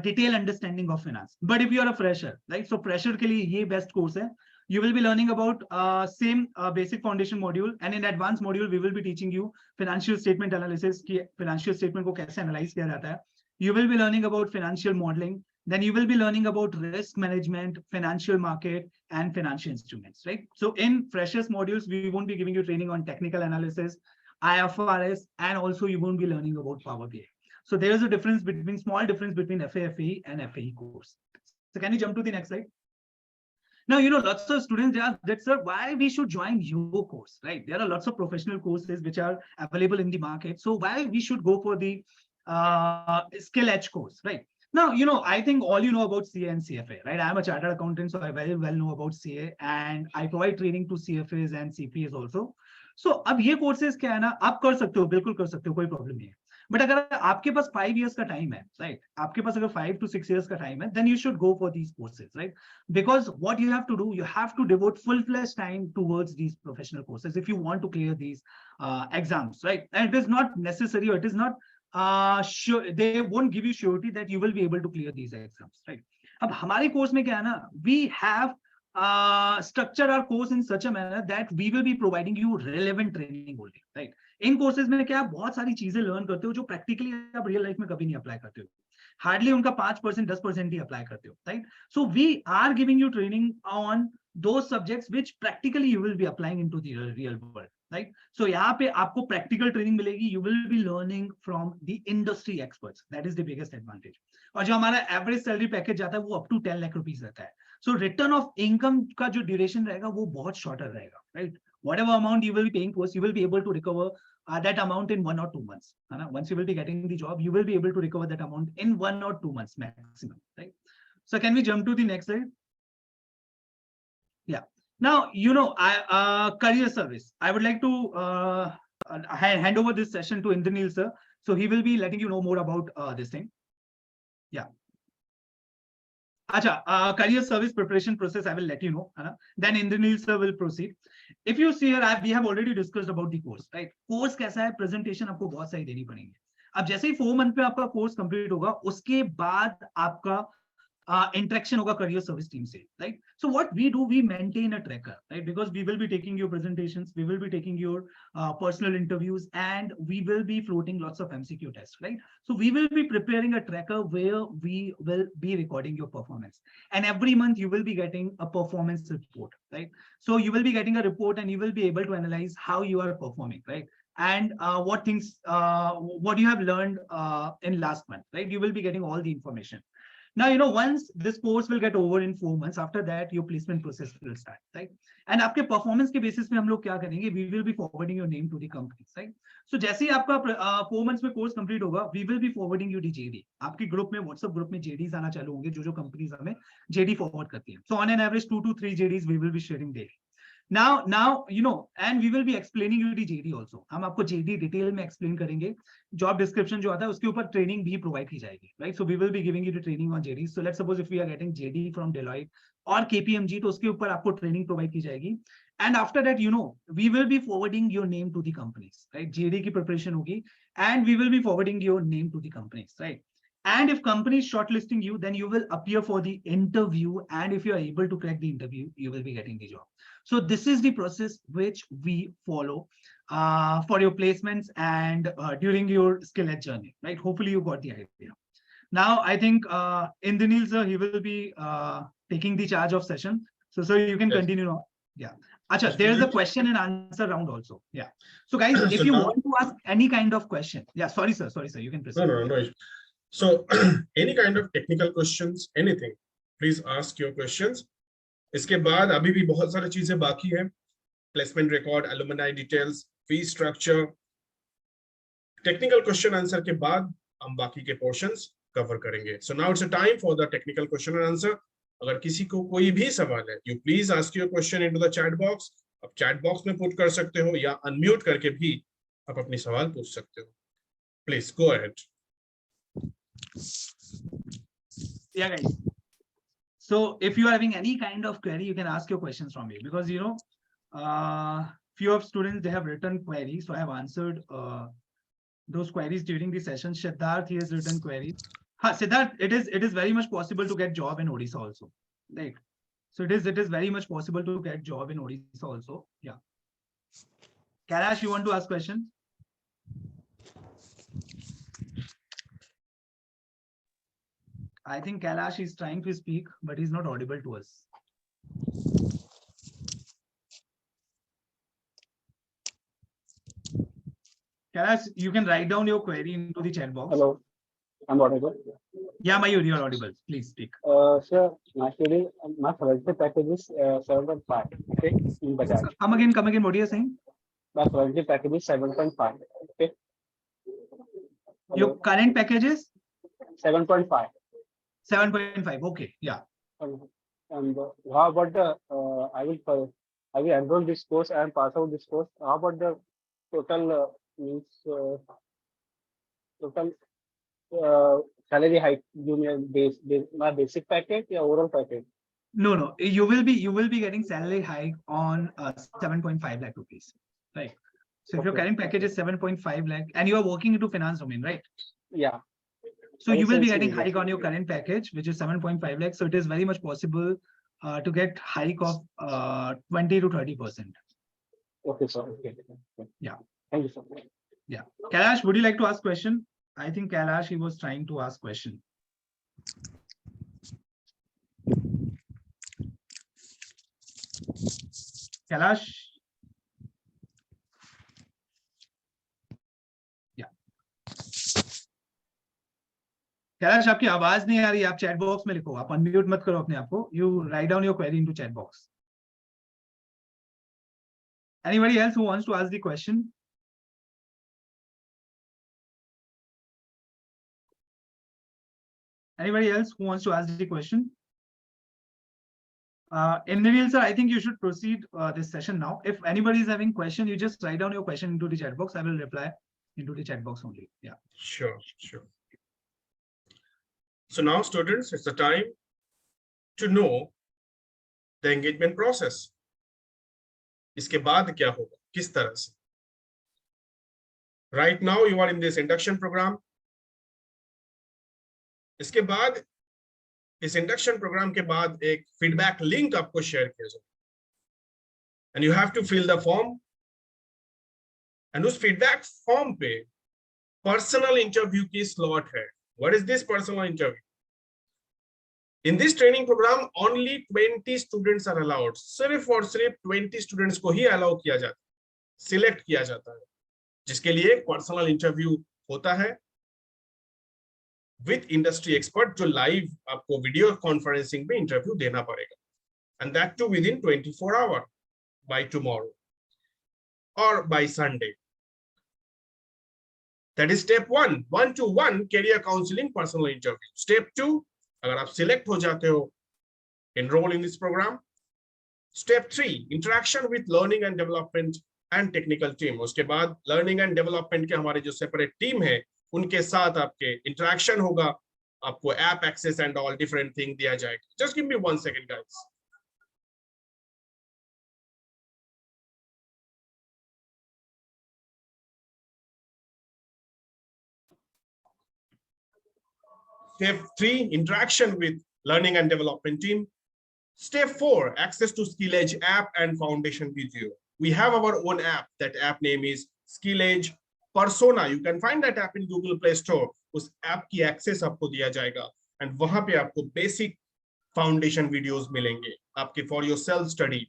B: detailed understanding of finance. But if you are a fresher, right? So fresher के लिए ये best course है. You will be learning about same basic foundation module, and in advanced module we will be teaching you financial statement analysis कि financial statement को कैसे analyze किया जाता है. You will be learning about financial modeling. Then you will be learning about risk management, financial market, and financial instruments, right? So in freshers modules, we won't be giving you training on technical analysis, IFRS, and also you won't be learning about Power BI. So there is a difference between small difference between FAE and FAE course. So can you jump to the next slide? Now, lots of students, they ask that, sir, why we should join your course, right? There are lots of professional courses which are available in the market. So why we should go for the SkillEdge course, right? Now, I think all you know about CA and CFA, right? I'm a chartered accountant, so I very well know about CA, and I provide training to CFAs and CPAs also. So अब ये courses क्या है ना, आप कर सकते हो, बिल्कुल कर सकते हो, कोई problem नहीं है. But अगर आपके पास 5 years का time है, right? आपके पास अगर 5 to 6 years का time है, then you should go for these courses, right? Because what you have to do, you have to devote full-fledged time towards these professional courses if you want to clear these exams, right? And it is not necessary, or it is not sure, they won't give you surety that you will be able to clear these exams, right? अब हमारे course में क्या है ना, we have structure our course in such a manner that we will be providing you relevant training only, right? In courses में क्या, बहुत सारी चीजें learn करते हो जो practically आप real life में कभी नहीं apply करते हो. Hardly उनका 5% 10% ही apply करते हो, right? So we are giving you training on those subjects which practically you will be applying into the real world, right? So यहाँ पे आपको practical training मिलेगी. You will be learning from the industry experts. That is the biggest advantage. और जो हमारा average salary package जाता है वो up to 10 lakh rupees रहता है. So return of income का जो duration रहेगा वो बहुत shorter रहेगा, right? Whatever amount you will be paying to us, you will be able to recover that amount in 1 or 2 months. Once you will be getting the job, you will be able to recover that amount in 1 or 2 months maximum, right? So can we jump to the next slide? Yeah. Now, career service. I would like to hand over this session to Indranil sir. So he will be letting you know more about this thing. Yeah. Acha, career service preparation process, I will let you know. Then Indranil sir will proceed. If you see here, we have already discussed about the course, right? Course कैसा है, presentation आपको बहुत सारी देनी पड़ेगी. अब जैसे ही 4 month पे आपका course complete होगा, उसके बाद आपका interaction होगा career service team से, right? So what we do, we maintain a tracker, right? Because we will be taking your presentations, we will be taking your personal interviews, and we will be floating lots of MCQ tests, right? So we will be preparing a tracker where we will be recording your performance, and every month you will be getting a performance report, right? So you will be getting a report and you will be able to analyze how you are performing, right? And what things, what you have learned in last month, right? You will be getting all the information. Now, once this course will get over in 4 months, after that, your placement process will start, right? And आपके performance के basis में हम लोग क्या करेंगे? We will be forwarding your name to the companies, right? So जैसे ही आपका 4 months में course complete होगा, we will be forwarding you the JD. आपके group में, WhatsApp group में JDs आना चालू होंगे, जो companies हमें JD forward करती हैं. So on an average 2 to 3 JDs we will be sharing daily. Now, and we will be explaining you the JD also. हम आपको JD डिटेल में explain करेंगे. Job description जो आता है उसके ऊपर training भी provide की जाएगी, right? So we will be giving you the training on JD. So let's suppose if we are getting JD from Deloitte or KPMG, तो उसके ऊपर आपको training provide की जाएगी. And after that, we will be forwarding your name to the companies, right? JD की preparation होगी, and we will be forwarding your name to the companies, right? And if company is shortlisting you, then you will appear for the interview. And if you are able to crack the interview, you will be getting the job. So this is the process which we follow for your placements and during your SkillEdge journey, right? Hopefully you got the idea. Now, I think Indranil sir, he will be taking the charge of session. So sir, you can continue now. Yeah. Acha, there is a question and answer round also. Yeah. So guys, if you want to ask any kind of question, yeah, sorry sir, you can proceed.
A: No. So any kind of technical questions, anything, please ask your questions. इसके बाद अभी भी बहुत सारी चीजें बाकी है. Placement record, alumni details, fee structure, technical question answer के बाद हम बाकी के portions cover करेंगे. So now it's a time for the technical question and answer. अगर किसी को कोई भी सवाल है, you please ask your question into the chat box. आप chat box में put कर सकते हो या unmute करके भी आप अपनी सवाल पूछ सकते हो. Please go ahead.
B: Yeah, guys. So if you are having any kind of query, you can ask your questions from me, because few of students, they have written queries, so I have answered those queries during the session. Siddharth, he has written queries. Siddharth, it is very much possible to get job in Odisha also, right? So it is very much possible to get job in Odisha also. Yeah. Kailash, you want to ask question? I think Kailash is trying to speak, but he's not audible to us. Kailash, you can write down your query into the chat box.
C: Hello, I'm audible.
B: Yeah, Mayur, you're audible. Please speak.
C: Sir, my Thursday package is 7.5. Okay, in Bajaj.
B: Come again. What are you saying?
C: My Thursday package is 7.5. Okay.
B: Your current package is
C: 7.5.
B: 7.5. Okay, yeah.
C: And how about the I will enroll this course and pass out this course. How about the total salary hike? Junior my basic package or overall package?
B: No. You will be getting salary hike on 7.5 lakh rupees, right? So if your current package is 7.5 lakh and you are working into finance domain, right?
C: Yeah.
B: So you will be getting hike on your current package, which is 7.5 lakhs. So it is very much possible to get hike of 20 to 30%.
C: Okay, sir. Okay.
B: Yeah.
C: Thank you, sir.
B: Yeah. Kailash, would you like to ask question? I think Kailash, he was trying to ask question. Kailash. Kailash, आपकी आवाज नहीं आ रही, आप chat box में लिखो, आप unmute मत करो अपने आप को. You write down your query into chat box. Anybody else who wants to ask the question? Anybody else who wants to ask the question? Indranil sir, I think you should proceed this session now. If anybody is having question, you just write down your question into the chat box. I will reply into the chat box only. Yeah.
A: Sure. So now, students, it's the time to know the engagement process. इसके बाद क्या होगा, किस तरह से? Right now, you are in this induction program. इसके बाद इस इंडक्शन प्रोग्राम के बाद एक फीडबैक लिंक आपको शेयर किया जाए and you have to fill the form and उस फीडबैक फॉर्म पे पर्सनल इंटरव्यू की स्लॉट है. What is this personal interview? In this training program, only 20 students are allowed. सिर्फ और सिर्फ 20 स्टूडेंट्स को ही अलाउ किया जाता है, सिलेक्ट किया जाता है, जिसके लिए पर्सनल इंटरव्यू होता है विद इंडस्ट्री एक्सपर्ट, जो लाइव आपको वीडियो कॉन्फ्रेंसिंग में इंटरव्यू देना पड़ेगा, and that too within 24 hour by tomorrow और by Sunday. That is step 1, 1-to-1 career counselling personal interview. Step 2, अगर आप सिलेक्ट हो जाते हो, enroll in this program. Step 3, interaction with learning and development and technical team. उसके बाद learning and development के हमारे जो separate team है, उनके साथ आपके interaction होगा, आपको app access and all different thing दिया जाएगा. Just give me 1 second, guys. Step 3, interaction with learning and development team. Step 4, access to SkillEdge app and foundation video. We have our own app. That app name is SkillEdge Persona. You can find that app in Google Play Store. उस app की access आपको दिया जाएगा and वहां पे आपको basic foundation videos मिलेंगे आपके for your self study.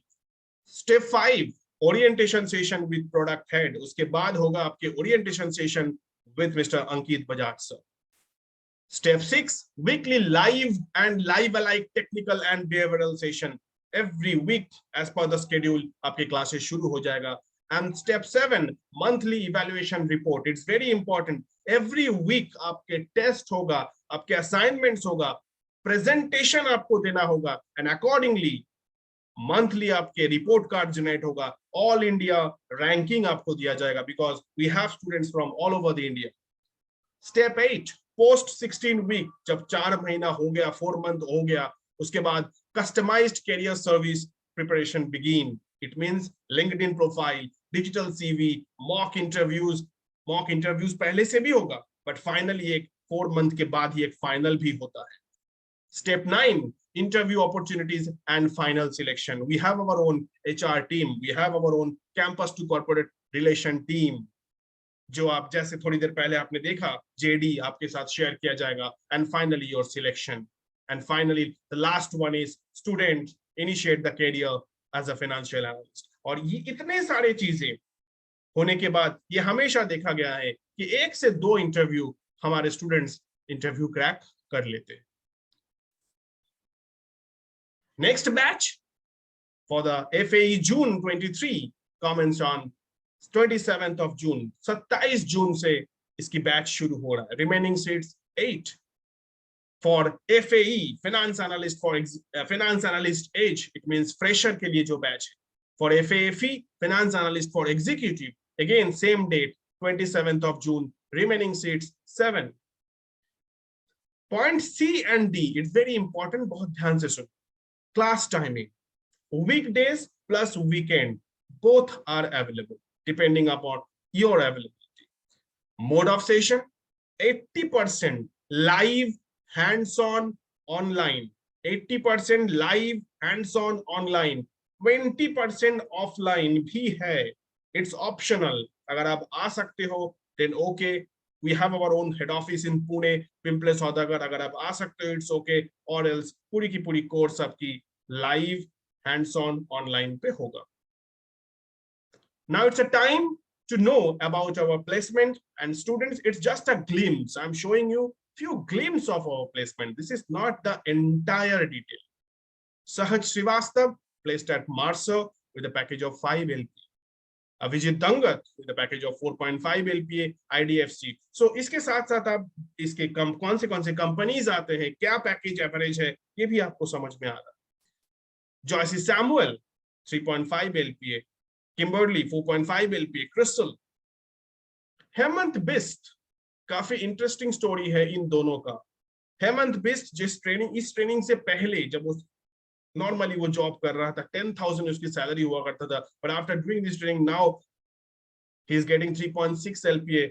A: Step 5, orientation session with product head. उसके बाद होगा आपके orientation session with Mr. Ankit Bajaj sir. Step 6, weekly live and live-alike technical and behavioral session. Every week as per the schedule, आपके classes शुरू हो जाएगा. And step 7, monthly evaluation report. It's very important. Every week आपके test होगा, आपके assignments होगा, presentation आपको देना होगा, and accordingly monthly आपके report card generate होगा. All India ranking आपको दिया जाएगा because we have students from all over the India. Step 8, post 16 week, जब 4 महीना हो गया, 4 month हो गया, उसके बाद customized career service preparation begin. It means LinkedIn profile, digital CV, mock interviews पहले से भी होगा, but finally एक 4 month के बाद ही एक final भी होता है. Step 9, interview opportunities and final selection. We have our own HR team, we have our own campus to corporate relation team. जो आप जैसे थोड़ी देर पहले आपने देखा, JD आपके साथ शेयर किया जाएगा, and finally your selection, and finally the last one is student initiate the career as a financial analyst. और ये इतने सारे चीजें होने के बाद ये हमेशा देखा गया है कि 1 से 2 इंटरव्यू हमारे स्टूडेंट्स इंटरव्यू क्रैक कर लेते हैं. Next batch for the FAE June 23 commence on 27th of June. 27 जून से इसकी बैच शुरू हो रहा है. Remaining seats 8 for FAE Finance Analyst for Finance Analyst Age. It means fresher के लिए जो बैच है. For FAE Finance Analyst for Executive, again same date 27th of June. Remaining seats 7. Point C and D, it's very important. बहुत ध्यान से सुनो. Class timing, weekdays plus weekend, both are available depending upon your availability. Mode of session, 80% live, hands-on, online. 80% live, hands-on, online. 20% offline भी है. It's optional. अगर आप आ सकते हो, then okay. We have our own head office in Pune, Pimple Saudagar. अगर आप आ सकते हो, it's okay. Or else पूरी की पूरी course आपकी live, hands-on, online पे होगा. Now it's a time to know about our placement, and students, it's just a glimpse. I'm showing you few glimpses of our placement. This is not the entire detail. Sahaj Srivastav placed at Marsa with a package of 5 LPA. Avijit Dangat with a package of 4.5 LPA, IDFC. So इसके साथ साथ आप इसके कौन से companies आते हैं, क्या पैकेज एवरेज है, ये भी आपको समझ में आ रहा है. Joyce Samuel 3.5 LPA, Kimberly 4.5 LPA, Crystal. Hemant Bisht, काफी इंटरेस्टिंग स्टोरी है इन दोनों का. हेमंत बिस्ट इस ट्रेनिंग से पहले जब वो नॉर्मली वो जॉब कर रहा था, 10,000 उसकी सैलरी हुआ करता था, but after doing this training now he is getting 3.6 LPA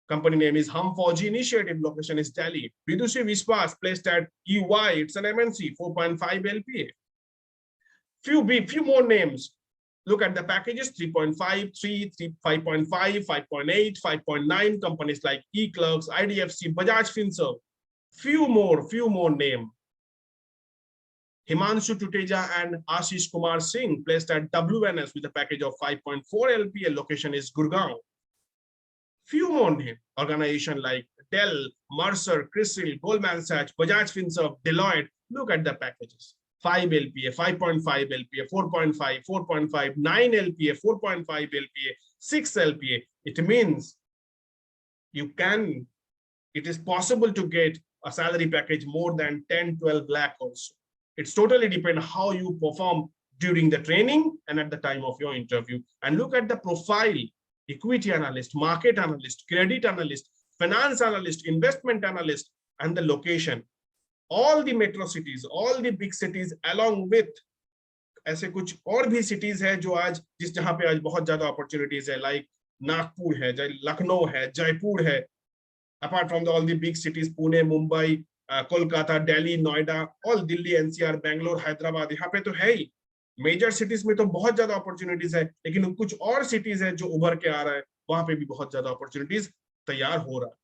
A: Company name is Hum Fauji Initiative. Location is Delhi. Vidushi Vishwas, placed at EY. It's an MNC, 4.5 LPA. Few more names. Look at the packages: 3.5, 3, 5.5, 5.8, 5.9. Companies like eClerks, IDFC, Bajaj Finserv. Few more name. Himanshu Tuteja and Ashish Kumar Singh, placed at WNS with a package of 5.4 LPA. Location is Gurgaon. Few more names. Organization like Dell, Mercer, Crisil, Goldman Sachs, Bajaj Finserv, Deloitte. Look at the packages: 5 LPA, 5.5 LPA, 4.5, 4.5, 9 LPA, 4.5 LPA, 6 LPA. It means it is possible to get a salary package more than 10, 12 lakh also. It's totally depend how you perform during the training and at the time of your interview. And look at the profile: equity analyst, market analyst, credit analyst, finance analyst, investment analyst, and the location. All the metro cities, all the big cities, along with ऐसे कुछ और भी cities है जो आज जहाँ पे आज बहुत ज्यादा opportunities है, like नागपुर है, लखनऊ है, जयपुर है. Apart from all the big cities, Pune, Mumbai, Kolkata, Delhi, Noida, all Delhi, NCR, Bangalore, Hyderabad, यहाँ पे तो है ही. मेजर सिटीज में तो बहुत ज्यादा अपॉर्चुनिटीज है, लेकिन कुछ और सिटीज है जो उभर के आ रहा है, वहां पे भी बहुत ज्यादा अपॉर्चुनिटीज तैयार हो रहा है.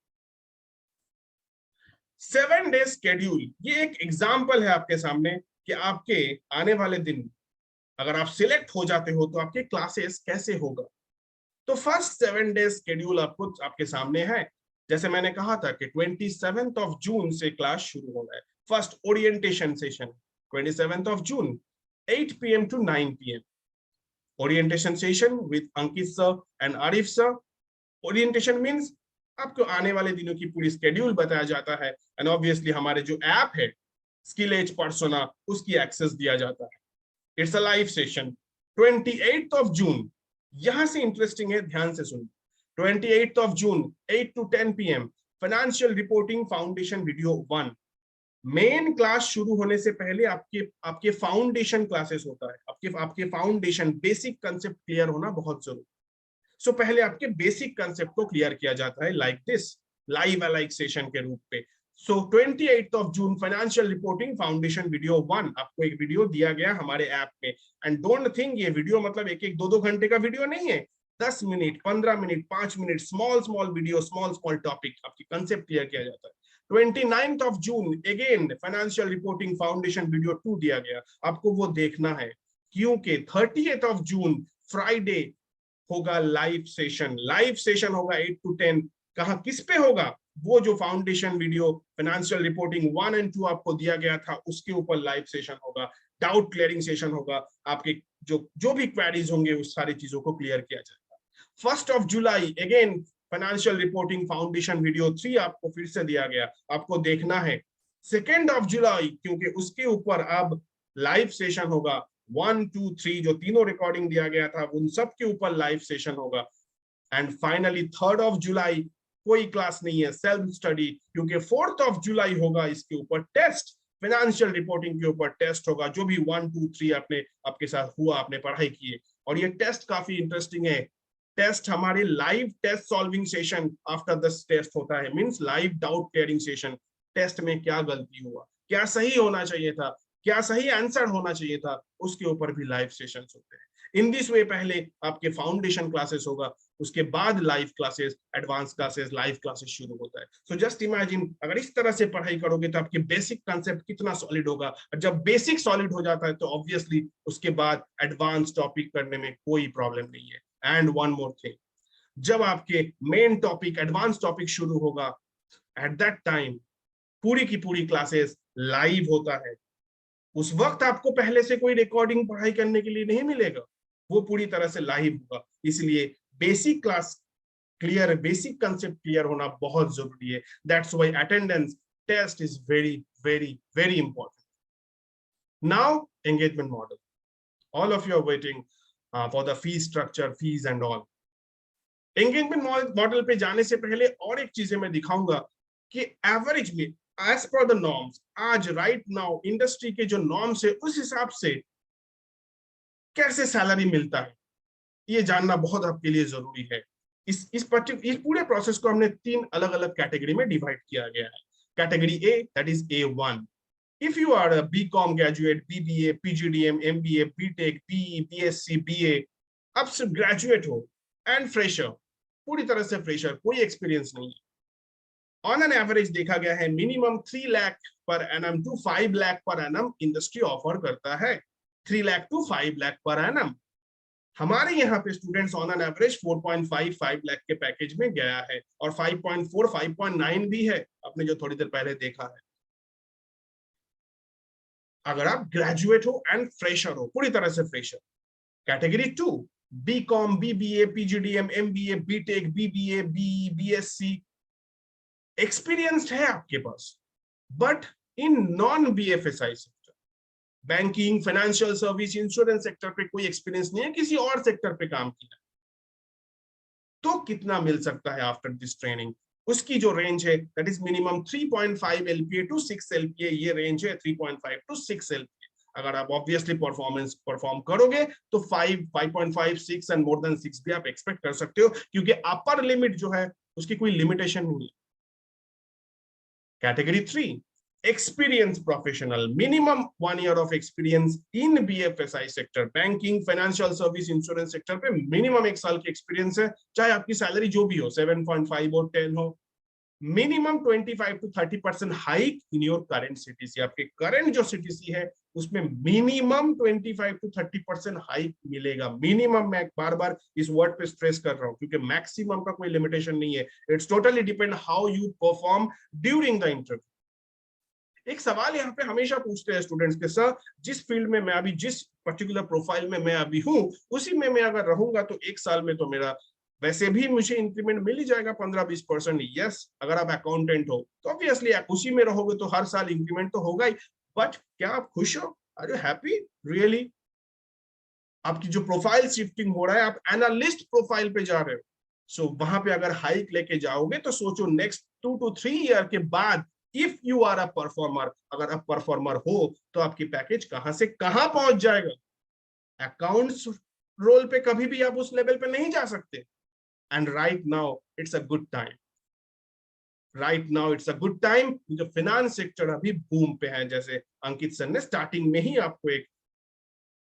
A: 7 डे शेड्यूल, ये एक एग्जांपल है आपके सामने कि आपके आने वाले दिन अगर आप सिलेक्ट हो जाते हो तो आपके क्लासेस कैसे होगा. तो फर्स्ट 7 डे शेड्यूल आपको आपके सामने है. जैसे मैंने कहा था कि 27th of June से क्लास शुरू होना है. First orientation session 27th of June, 8 PM to 9 PM. Orientation session with Ankit sir and Arif sir. Orientation means आपको आने वाले दिनों की पूरी स्केड्यूल बताया जाता है, एंड ऑब्वियसली हमारे जो ऐप है SkillEdge पर्सोना, उसकी एक्सेस दिया जाता है. It's a live session 28th of June. यहां से इंटरेस्टिंग है, ध्यान से सुनिए. 28th of June, 8 to 10 PM, financial reporting foundation video 1. Main class शुरू होने से पहले आपके फाउंडेशन क्लासेस होता है. आपके फाउंडेशन बेसिक कंसेप्ट क्लियर होना बहुत जरूरी. सो पहले आपके बेसिक कंसेप्ट को क्लियर किया जाता है like this, live alike session के रूप पे. सो 28th of June, financial reporting foundation video 1. आपको एक वीडियो दिया गया हमारे ऐप में, एंड डोंट थिंक ये वीडियो मतलब एक 2 घंटे का वीडियो नहीं है. 10 minute, 15 minute, 5 minute, small video, small topic, आपकी कंसेप्ट क्लियर किया जाता है. 29th of June, again financial reporting foundation video 2 दिया गया. आपको वो देखना है, क्योंकि 30th of June, फ्राइडे होगा लाइव सेशन. लाइव सेशन होगा 8 to 10. कहां, किस पे होगा? वो जो foundation video financial reporting 1 and 2 आपको दिया गया था, उसके ऊपर लाइव सेशन होगा. डाउट क्लियरिंग सेशन होगा. आपके जो भी क्वेरीज होंगे उस सारी चीजों को क्लियर किया जाएगा. 1st of July, again financial reporting foundation video 3 आपको फिर से दिया गया, आपको देखना है. 2nd of July, क्योंकि उसके ऊपर अब लाइव सेशन होगा. 1, 2, 3 जो तीनों रिकॉर्डिंग दिया गया था, उन सब के ऊपर लाइव सेशन होगा. And finally 3rd of July, कोई क्लास नहीं है, सेल्फ स्टडी, क्योंकि 4th of July होगा इसके ऊपर टेस्ट. फाइनेंशियल रिपोर्टिंग के ऊपर टेस्ट होगा. जो भी 1, 2, 3 आपके साथ हुआ, आपने पढ़ाई की है, और ये टेस्ट काफी इंटरेस्टिंग है. टेस्ट हमारे live test solving session after this test होता है, means live doubt clearing session. Test में क्या गलती हुआ, क्या सही होना चाहिए था, क्या सही आंसर होना चाहिए था, उसके ऊपर भी लाइव सेशंस होते हैं. इन दिस वे पहले आपके फाउंडेशन क्लासेस होगा, उसके बाद live classes, advance classes, live classes शुरू होता है. सो जस्ट इमेजिन, अगर इस तरह से पढ़ाई करोगे तो आपके बेसिक कंसेप्ट कितना सॉलिड होगा. और जब बेसिक सॉलिड हो जाता है तो ऑब्वियसली उसके बाद एडवांस टॉपिक करने में कोई प्रॉब्लम नहीं है. एंड वन मोर थिंग, जब आपके मेन टॉपिक, एडवांस टॉपिक शुरू होगा, एट दैट टाइम पूरी की पूरी क्लासेस लाइव होता है. उस वक्त आपको पहले से कोई रिकॉर्डिंग पढ़ाई करने के लिए नहीं मिलेगा, वो पूरी तरह से लाइव होगा. इसलिए basic class clear, basic concept clear होना बहुत जरूरी है. That's why attendance test is very very very important. Now engagement model. All of you are waiting for the fee structure, fees and all. Engagement model पे जाने से पहले और एक चीजें मैं दिखाऊंगा कि एवरेज में एज पर द नॉर्म्स, आज राइट नाउ इंडस्ट्री के जो नॉर्म्स है उस हिसाब से कैसे सैलरी मिलता है, ये जानना बहुत आपके लिए जरूरी है. इस पूरे प्रोसेस को हमने 3 अलग अलग कैटेगरी में डिवाइड किया गया है. Category A, that is A1. If you are a BCom graduate, BBA, PGDM, MBA, BTech, BE, BSc, BA, अब सिर्फ ग्रेजुएट हो एंड फ्रेशर, पूरी तरह से फ्रेशर, कोई एक्सपीरियंस नहीं है. ऑन एन एवरेज देखा गया है minimum 3 lakh per annum to 5 lakh per annum industry offer करता है. 3 lakh to 5 lakh per annum. हमारे यहाँ पे students on an average 4.55 lakh के पैकेज में गया है और 5.4, 5.9 भी है, आपने जो थोड़ी देर पहले देखा है. अगर आप ग्रेजुएट हो एंड फ्रेशर हो, पूरी तरह से fresher. Category 2, BCom, BBA, PGDM, MBA, BTech, BBA, BE, BSc, experienced है आपके पास, but in non BFSI sector, banking, financial service, insurance sector पे कोई एक्सपीरियंस नहीं है, किसी और सेक्टर पे काम किया, तो कितना मिल सकता है आफ्टर दिस ट्रेनिंग? उसकी जो रेंज है that is minimum 3.5 LPA to 6 LPA. ये रेंज है 3.5 टू 6 LPA. अगर आप ऑब्वियसली परफॉर्म करोगे तो 5, 5.5, 6 एंड मोर देन 6 भी आप एक्सपेक्ट कर सकते हो, क्योंकि अपर लिमिट जो है उसकी कोई लिमिटेशन नहीं है. Category 3, experienced professional, minimum 1 year of experience in BFSI sector, banking, financial service, insurance sector पे minimum 1 साल की experience है, चाहे आपकी सैलरी जो भी हो, 7.5 हो, 10 हो, minimum 25 to 30% hike in your current CTC. आपके current जो CTC है उसमें minimum 25 to 30% hike मिलेगा. minimum, मैं बार बार इस वर्ड पे स्ट्रेस कर रहा हूँ क्योंकि maximum का कोई लिमिटेशन नहीं है. It's totally depend how you perform during the interview. एक सवाल यहाँ पे हमेशा पूछते हैं स्टूडेंट्स के, सर जिस फील्ड में मैं अभी, जिस पर्टिकुलर प्रोफाइल में मैं अभी हूँ, उसी में मैं अगर रहूंगा तो 1 साल में तो मेरा वैसे भी मुझे इंक्रीमेंट मिल ही जाएगा 15-20%. यस, अगर आप अकाउंटेंट हो तो ऑब्वियसली आप उसी में रहोगे तो हर साल इंक्रीमेंट तो होगा ही, बट क्या आप खुश हो? Are you happy really? आपकी जो प्रोफाइल शिफ्टिंग हो रहा है, आप एनालिस्ट प्रोफाइल पे जा रहे हो, सो वहां पे अगर हाइक लेके जाओगे तो सोचो नेक्स्ट 2 to 3 ईयर के बाद if you are a performer, अगर आप परफॉर्मर हो तो आपकी पैकेज कहां से कहां पहुंच जाएगा. अकाउंट्स रोल पे कभी भी आप उस लेवल पे नहीं जा सकते. And right now it's a good time. Right now it's a good time. जो फाइनेंस सेक्टर अभी बूम पे है, जैसे अंकित सर ने स्टार्टिंग में ही आपको एक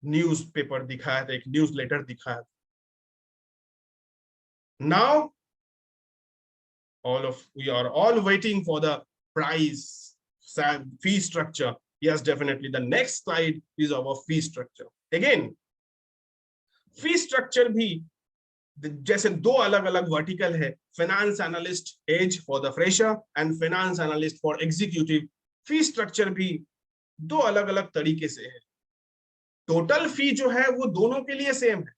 A: न्यूज पेपर दिखाया था, एक न्यूज लेटर दिखाया था. Now we are all waiting for the price, fee structure. Yes, definitely. The next slide is our fee structure. Again, fee structure भी जैसे 2 अलग अलग वर्टिकल है, finance analyst edge for the fresher and finance analyst for executive. Fee structure भी 2 अलग अलग तरीके से है. टोटल फी जो है वो दोनों के लिए सेम है.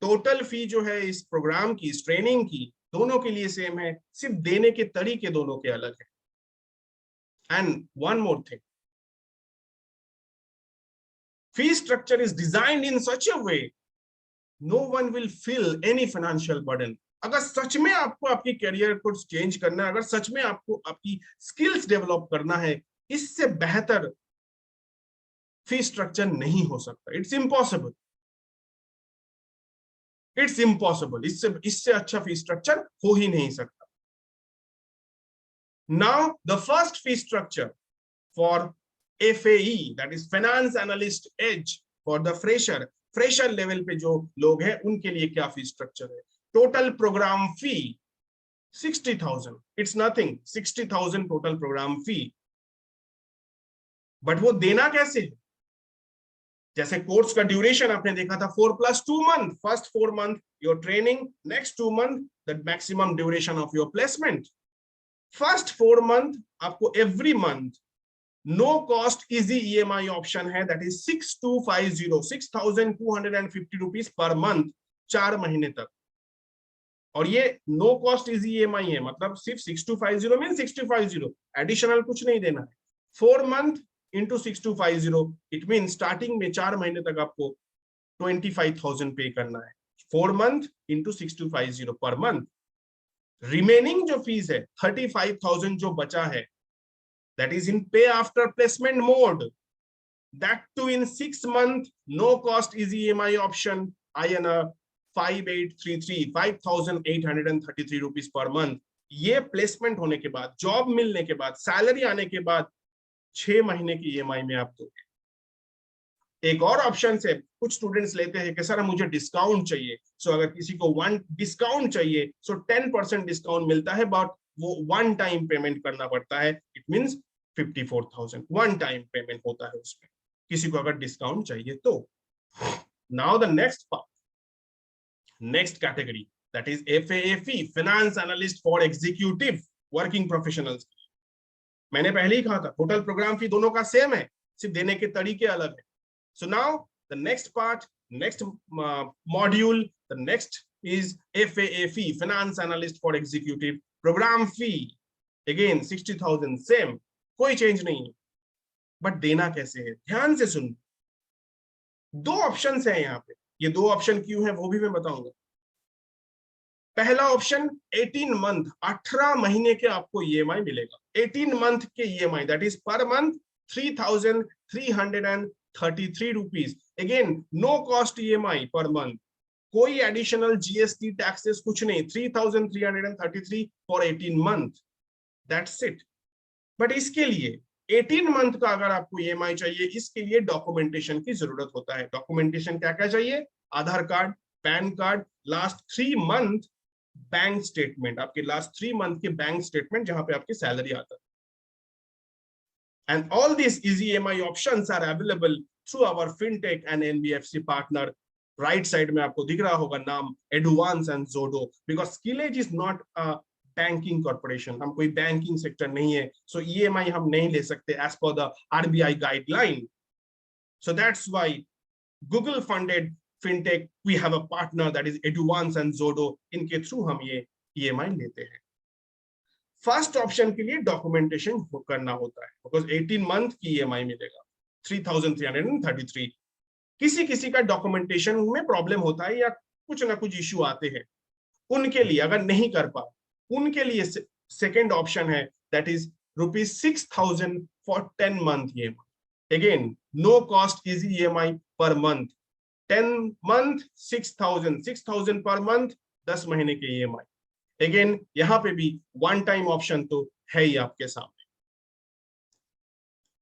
A: टोटल फी जो है इस प्रोग्राम की, इस ट्रेनिंग की, दोनों के लिए सेम है, सिर्फ देने के तरीके दोनों के अलग है. And one more thing, fee structure is designed in such a way no one will feel any financial burden. अगर सच में आपको आपकी करियर को चेंज करना है, अगर सच में आपको आपकी स्किल्स डेवलप करना है, इससे बेहतर फी स्ट्रक्चर नहीं हो सकता. It's impossible. It's impossible. इससे अच्छा फी स्ट्रक्चर हो ही नहीं सकता. Now the first fee structure for FAE, that is Finance Analyst Edge for the fresher. Fresher level पे जो लोग हैं उनके लिए क्या फी स्ट्रक्चर है? Total programme fee 60,000. It's nothing. 60,000 total programme fee. But वो देना कैसे है? जैसे कोर्स का ड्यूरेशन आपने देखा था 4+2 month. First 4 month your training, next 2 month the maximum duration of your placement. First 4 month आपको every month no cost easy EMI option है, that is 6250, 6,250 rupees per month, 4 महीने तक. और ये नो कॉस्ट इजी EMI है, मतलब सिर्फ 6250 mean 6250, additional कुछ नहीं देना है. 4 month into 6250, it mean starting में 4 महीने तक आपको 25,000 पे करना है. 4 month into 6250 per month. Remaining जो फीस है 35,000 जो बचा है, that is in pay after placement mode, that too in 6 month no cost easy EMI option, INR 5833 rupees per month. ये प्लेसमेंट होने के बाद, जॉब मिलने के बाद, सैलरी आने के बाद 6 महीने की ईएमआई में आप दोगे। एक और ऑप्शन है, कुछ स्टूडेंट्स लेते हैं कि सर मुझे डिस्काउंट चाहिए, सो अगर किसी को 1 डिस्काउंट चाहिए, सो 10% डिस्काउंट मिलता है, बट वो 1 टाइम पेमेंट करना पड़ता है। इट मींस 54,000 1 टाइम पेमेंट होता है उसमें, किसी को अगर डिस्काउंट चाहिए तो। Now the next part, next category, that is FAE, finance analyst for executive working professionals. मैंने पहले ही कहा था टोटल प्रोग्राम फी दोनों का सेम है, सिर्फ देने के तरीके अलग है। So now the next part, next module, the next is FAE, Finance Analyst for Executive. Program fee again 60,000, same, कोई चेंज नहीं है, बट देना कैसे है, ध्यान से सुन। 2 ऑप्शंस हैं यहाँ पे, ये 2 ऑप्शन क्यों है वो भी मैं बताऊंगा। पहला ऑप्शन 18 मंथ, 18 महीने के आपको ईएमआई मिलेगा। 18 मंथ के EMI, that is per month 3,333 rupees. Again no cost EMI per month, कोई एडिशनल जीएसटी टैक्सेस कुछ नहीं, 3,333 for 18 month, that's it. But इसके लिए 18 मंथ का अगर आपको ईएमआई चाहिए, इसके लिए डॉक्यूमेंटेशन की जरूरत होता है। डॉक्यूमेंटेशन क्या क्या चाहिए? Aadhaar card, PAN card, last 3 month bank statement, आपके लास्ट 3 मंथ के बैंक स्टेटमेंट जहां पे आपकी सैलरी आता है। And all these easy EMI options are available through our fintech and NBFC partner. Right side में आपको दिख रहा होगा नाम Advance and Zodo, because SkillEdge is not a banking corporation. हम कोई बैंकिंग सेक्टर नहीं है, so EMI हम नहीं ले सकते as per the RBI guideline. So that's why Google funded fintech, we have a partner that is Advance and Zodo, इनके through हम ये EMI लेते हैं। फर्स्ट ऑप्शन के लिए डॉक्यूमेंटेशन करना होता है, बिकॉज 18 मंथ की ईएमआई मिलेगा 3,333। किसी किसी का डॉक्यूमेंटेशन में प्रॉब्लम होता है या कुछ ना कुछ इश्यू आते हैं, उनके लिए अगर नहीं कर पा, उनके लिए सेकेंड ऑप्शन है, that is ₹6,000 for 10 month EMI. Again no cost easy EMI per month, 10 month 6,000 per month, 10 महीने के ईएमआई। अगेन यहां पे भी 1 टाइम ऑप्शन तो है ही आपके सामने।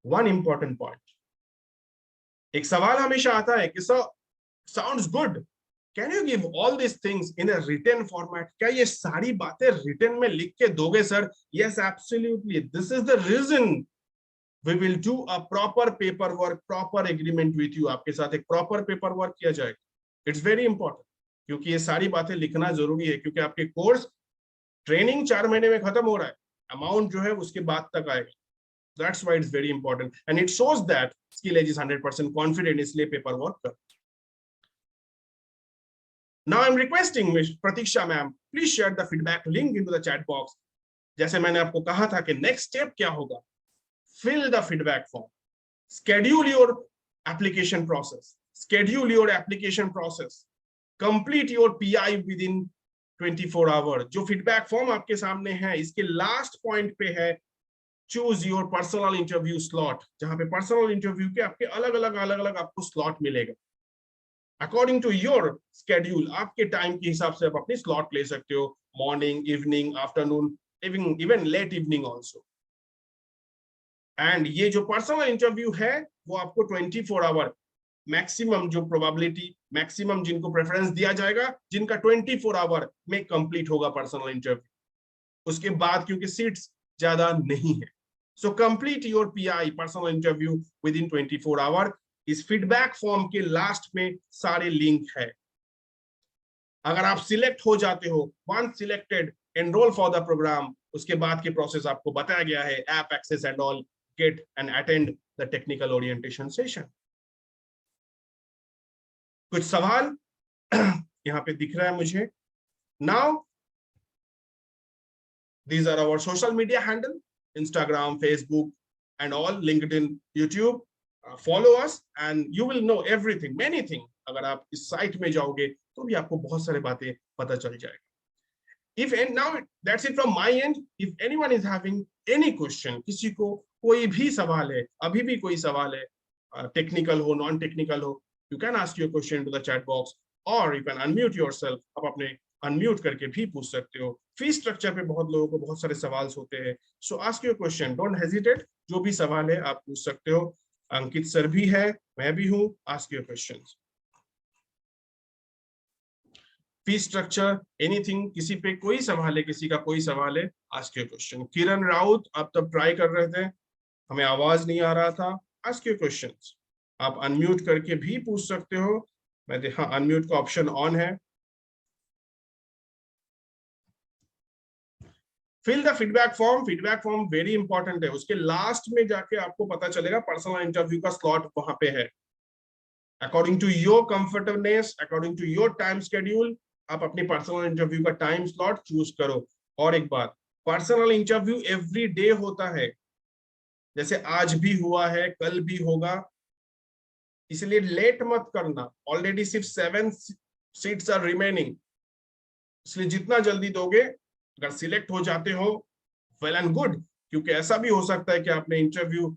A: 1 इंपॉर्टेंट पॉइंट, एक सवाल हमेशा आता है कि sir sounds good, can you give all this things in a written format? क्या ये सारी बातें रिटन में लिख के दोगे sir? Yes absolutely, this is the reason we will do a proper paper work, proper agreement with you. आपके साथ एक प्रॉपर पेपर वर्क किया जाएगा। इट्स वेरी इंपॉर्टेंट, क्योंकि ये सारी बातें लिखना जरूरी है, क्योंकि आपके कोर्स ट्रेनिंग 4 महीने में खत्म हो रहा है, अमाउंट जो है उसके बाद तक आएगा। That's why it's very important, and it shows that SkillEdge is 100% confident, इसलिए पेपर वर्क कर। Now I'm requesting Ms. Pratiksha ma'am, please share the feedback link into the chat box. जैसे मैंने आपको कहा था कि नेक्स्ट स्टेप क्या होगा, fill the feedback form, schedule your application process, complete your PI within 24 hour. जो फीडबैक फॉर्म आपके सामने है, इसके लास्ट पॉइंट पे है choose your personal interview slot, जहां पे पर्सनल इंटरव्यू के आपके अलग अलग आपको स्लॉट मिलेगा। अकॉर्डिंग टू योर स्केड्यूल, आपके टाइम के हिसाब से आप अपनी स्लॉट ले सकते हो, morning, evening, afternoon, even late evening also. And ये जो पर्सनल इंटरव्यू है वो आपको 24 आवर मैक्सिमम, जो प्रोबेबिलिटी मैक्सिमम जिनको प्रेफरेंस दिया जाएगा, जिनका 24 आवर में कंप्लीट होगा पर्सनल इंटरव्यू। उसके बाद क्योंकि सीट्स ज्यादा नहीं है, so complete your PI personal interview within 24 hour. इस फीडबैक फॉर्म के लास्ट में सारे लिंक है। अगर आप सिलेक्ट हो जाते हो, once selected, enrol for the programme, उसके बाद की प्रोसेस आपको बताया गया है, app access and all, get and attend the technical orientation session. कुछ सवाल यहाँ पे दिख रहा है मुझे। Now these are our social media handle, Instagram, Facebook and all, LinkedIn, YouTube. Follow us and you will know everything, many things. अगर आप इस साइट में जाओगे तो भी आपको बहुत सारे बातें पता चल जाएगा। If and now that's it from my end. If anyone is having any question, किसी को कोई भी सवाल है, अभी भी कोई सवाल है, टेक्निकल हो, नॉन टेक्निकल हो, you can ask your question to the chat box. और यू कैन अनम्यूट योरसेल्फ, आप अपने अनम्यूट करके भी पूछ सकते हो। फीस स्ट्रक्चर पे बहुत लोगों को बहुत सारे सवाल होते हैं, सो ask your question, don't hesitate, जो भी सवाल है आप पूछ सकते हो। अंकित सर भी है, मैं भी हूँ, ask your questions. Fees structure, anything, किसी पे कोई सवाल है, किसी का कोई सवाल है, आस्क योर क्वेश्चन। किरण राउत, आप तब ट्राई कर रहे थे, हमें आवाज नहीं आ रहा था, आस्क योर क्वेश्चंस। आप अनम्यूट करके भी पूछ सकते हो, मैं देखा अनम्यूट का ऑप्शन ऑन है। Fill the feedback form very important है, उसके लास्ट में जाके आपको पता चलेगा पर्सनल इंटरव्यू का स्लॉट वहां पे है। According to your comfortableness, according to your time schedule, आप अपनी पर्सनल इंटरव्यू का टाइम स्लॉट चूज करो। और एक बात, पर्सनल इंटरव्यू एवरी डे होता है, जैसे आज भी हुआ है, कल भी होगा, इसलिए लेट मत करना। ऑलरेडी सिर्फ 7 सीट्स आर रिमेनिंग, इसलिए जितना जल्दी दोगे, अगर सिलेक्ट हो जाते हो वेल एंड गुड, क्योंकि ऐसा भी हो सकता है कि आपने इंटरव्यू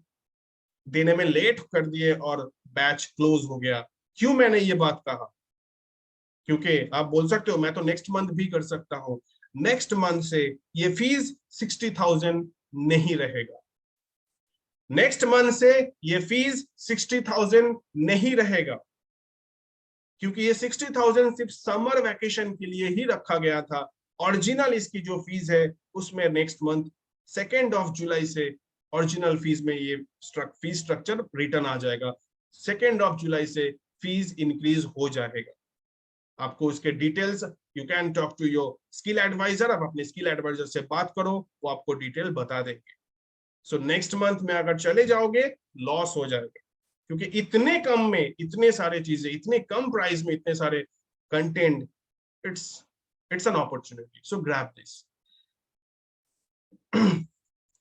A: देने में लेट कर दिए और बैच क्लोज हो गया। क्यों मैंने ये बात कहा, क्योंकि आप बोल सकते हो मैं तो नेक्स्ट मंथ भी कर सकता हूं, नेक्स्ट मंथ से ये फीस 60,000 नहीं रहेगा, नेक्स्ट मंथ से ये फीस 60,000 नहीं रहेगा, क्योंकि ये 60,000 सिर्फ समर वैकेशन के लिए ही रखा गया था। ओरिजिनल इसकी जो फीस है उसमें नेक्स्ट मंथ 2 जुलाई से ओरिजिनल फीस में ये फीस स्ट्रक्चर रिटर्न आ जाएगा। 2 जुलाई से फीस इंक्रीज हो जाएगा। आपको इसके details, you can talk to your skill advisor, आप अपने स्किल एडवाइजर से बात करो, वो आपको डिटेल बता देंगे। सो नेक्स्ट मंथ में अगर चले जाओगे लॉस हो जाएगा, क्योंकि इतने कम में इतने सारे चीजें, इतने कम प्राइस में इतने सारे content, it's an opportunity, so grab this.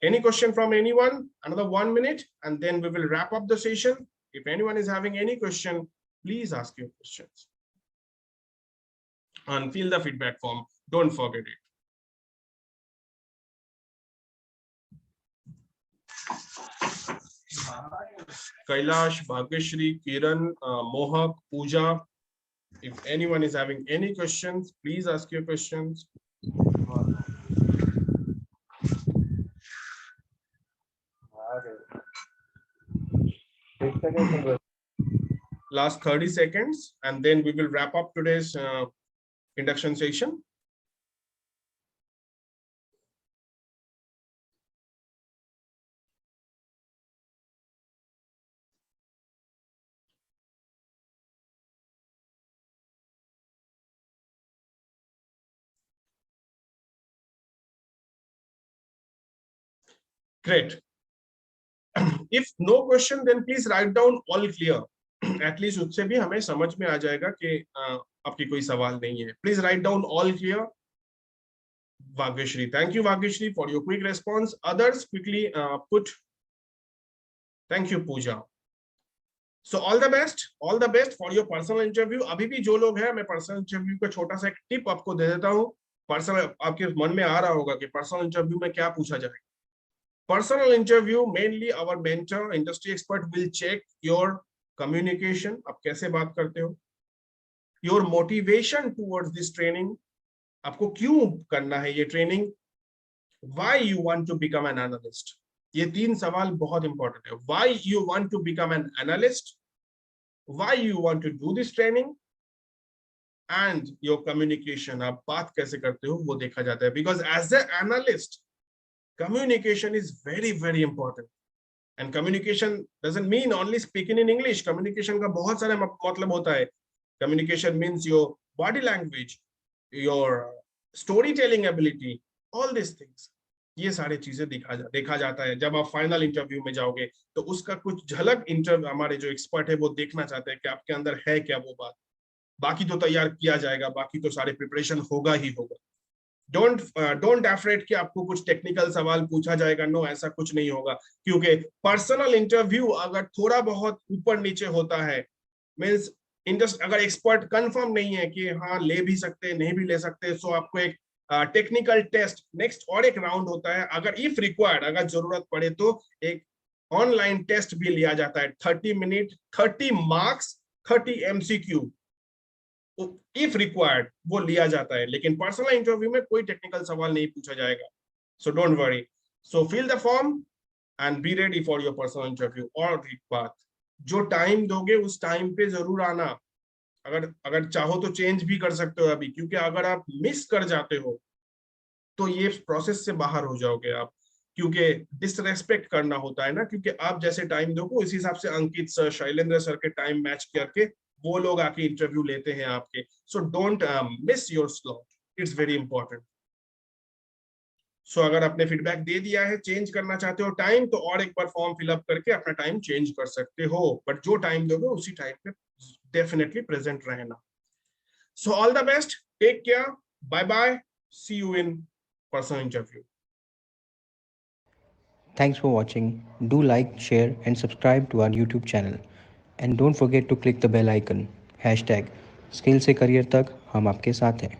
A: Any question from anyone? Another 1 minute and then we will wrap up the session. If anyone is having any question, please ask your questions and fill the feedback form, don't forget it. Kailash, Bhagyashri, Kiran, Mohak, Pooja, if anyone is having any questions, please ask your questions. Last 30 seconds and then we will wrap up today's induction session. Great. If no question, then please write down all clear. At least उससे भी हमें समझ में आ जाएगा कि आपकी कोई सवाल नहीं है. Please write down all clear. Vagyashri, thank you Vagyashri for your quick response. Others quickly put. Thank you Pooja. So all the best for your personal interview. अभी भी जो लोग हैं, मैं पर्सनल इंटरव्यू का छोटा सा एक टिप आपको दे देता हूँ. पर्सनल, आपके मन में आ रहा होगा कि पर्सनल इंटरव्यू में क्या पूछा जाए. Personal interview, mainly our mentor, industry expert will check your communication. आप कैसे बात करते हो, your motivation towards this training, आपको क्यों करना है ये training, why you want to become an analyst. ये 3 सवाल बहुत इंपॉर्टेंट है. Why you want to become an analyst, why you want to do this training, and your communication, आप बात कैसे करते हो वो देखा जाता है. Because as an analyst, communication is very important, and communication doesn't mean only speaking in English. Communication का बहुत सारे मतलब होता है. Communication means your body language, your storytelling ability, all these things. ये सारे चीजें देखा जाता है. जब आप फाइनल इंटरव्यू में जाओगे तो उसका कुछ झलक हमारे जो एक्सपर्ट है वो देखना चाहते हैं कि आपके अंदर है क्या वो बात. बाकी तो तैयार किया जाएगा, बाकी तो सारे प्रिपरेशन होगा ही होगा. डोंट अफ्रेड कि आपको कुछ टेक्निकल सवाल पूछा जाएगा. नो, ऐसा कुछ नहीं होगा, क्योंकि पर्सनल इंटरव्यू अगर थोड़ा बहुत ऊपर नीचे होता है, मींस अगर एक्सपर्ट कंफर्म नहीं है कि हाँ ले भी सकते नहीं भी ले सकते, सो आपको एक टेक्निकल टेस्ट नेक्स्ट और एक राउंड होता है. अगर इफ रिक्वायर्ड, अगर जरूरत पड़े तो एक ऑनलाइन टेस्ट भी लिया जाता है. 30 minute, 30 marks, 30 MCQ. If required वो लिया जाता है, लेकिन पर्सनल इंटरव्यू में कोई टेक्निकल सवाल नहीं पूछा जाएगा. So don't worry. So fill the form and be ready for your personal interview. और एक बात, जो टाइम दोगे उस टाइम पे जरूर आना. अगर अगर चाहो तो चेंज भी कर सकते हो अभी, क्योंकि अगर आप मिस कर जाते हो तो ये प्रोसेस से बाहर हो जाओगे आप, क्योंकि डिसरेस्पेक्ट करना होता है ना, क्योंकि आप जैसे टाइम दोगे उस हिसाब से अंकित सर, शैलेंद्र सर के टाइम मैच करके वो लोग आके इंटरव्यू लेते हैं आपके. So don't miss your slot, it's very important. So अगर आपने फीडबैक दे दिया है, चेंज करना चाहते हो टाइम, तो और एक बार फॉर्म फिलअप करके अपना टाइम चेंज कर सकते हो, बट जो टाइम दोगे उसी टाइम पे डेफिनेटली प्रेजेंट रहना. So all the best, take care, bye bye, see you in personal interview.
D: Thanks for watching. Do like, share and subscribe to our YouTube channel. And don't forget to click the bell icon. #Skill से career तक हम आपके साथ हैं.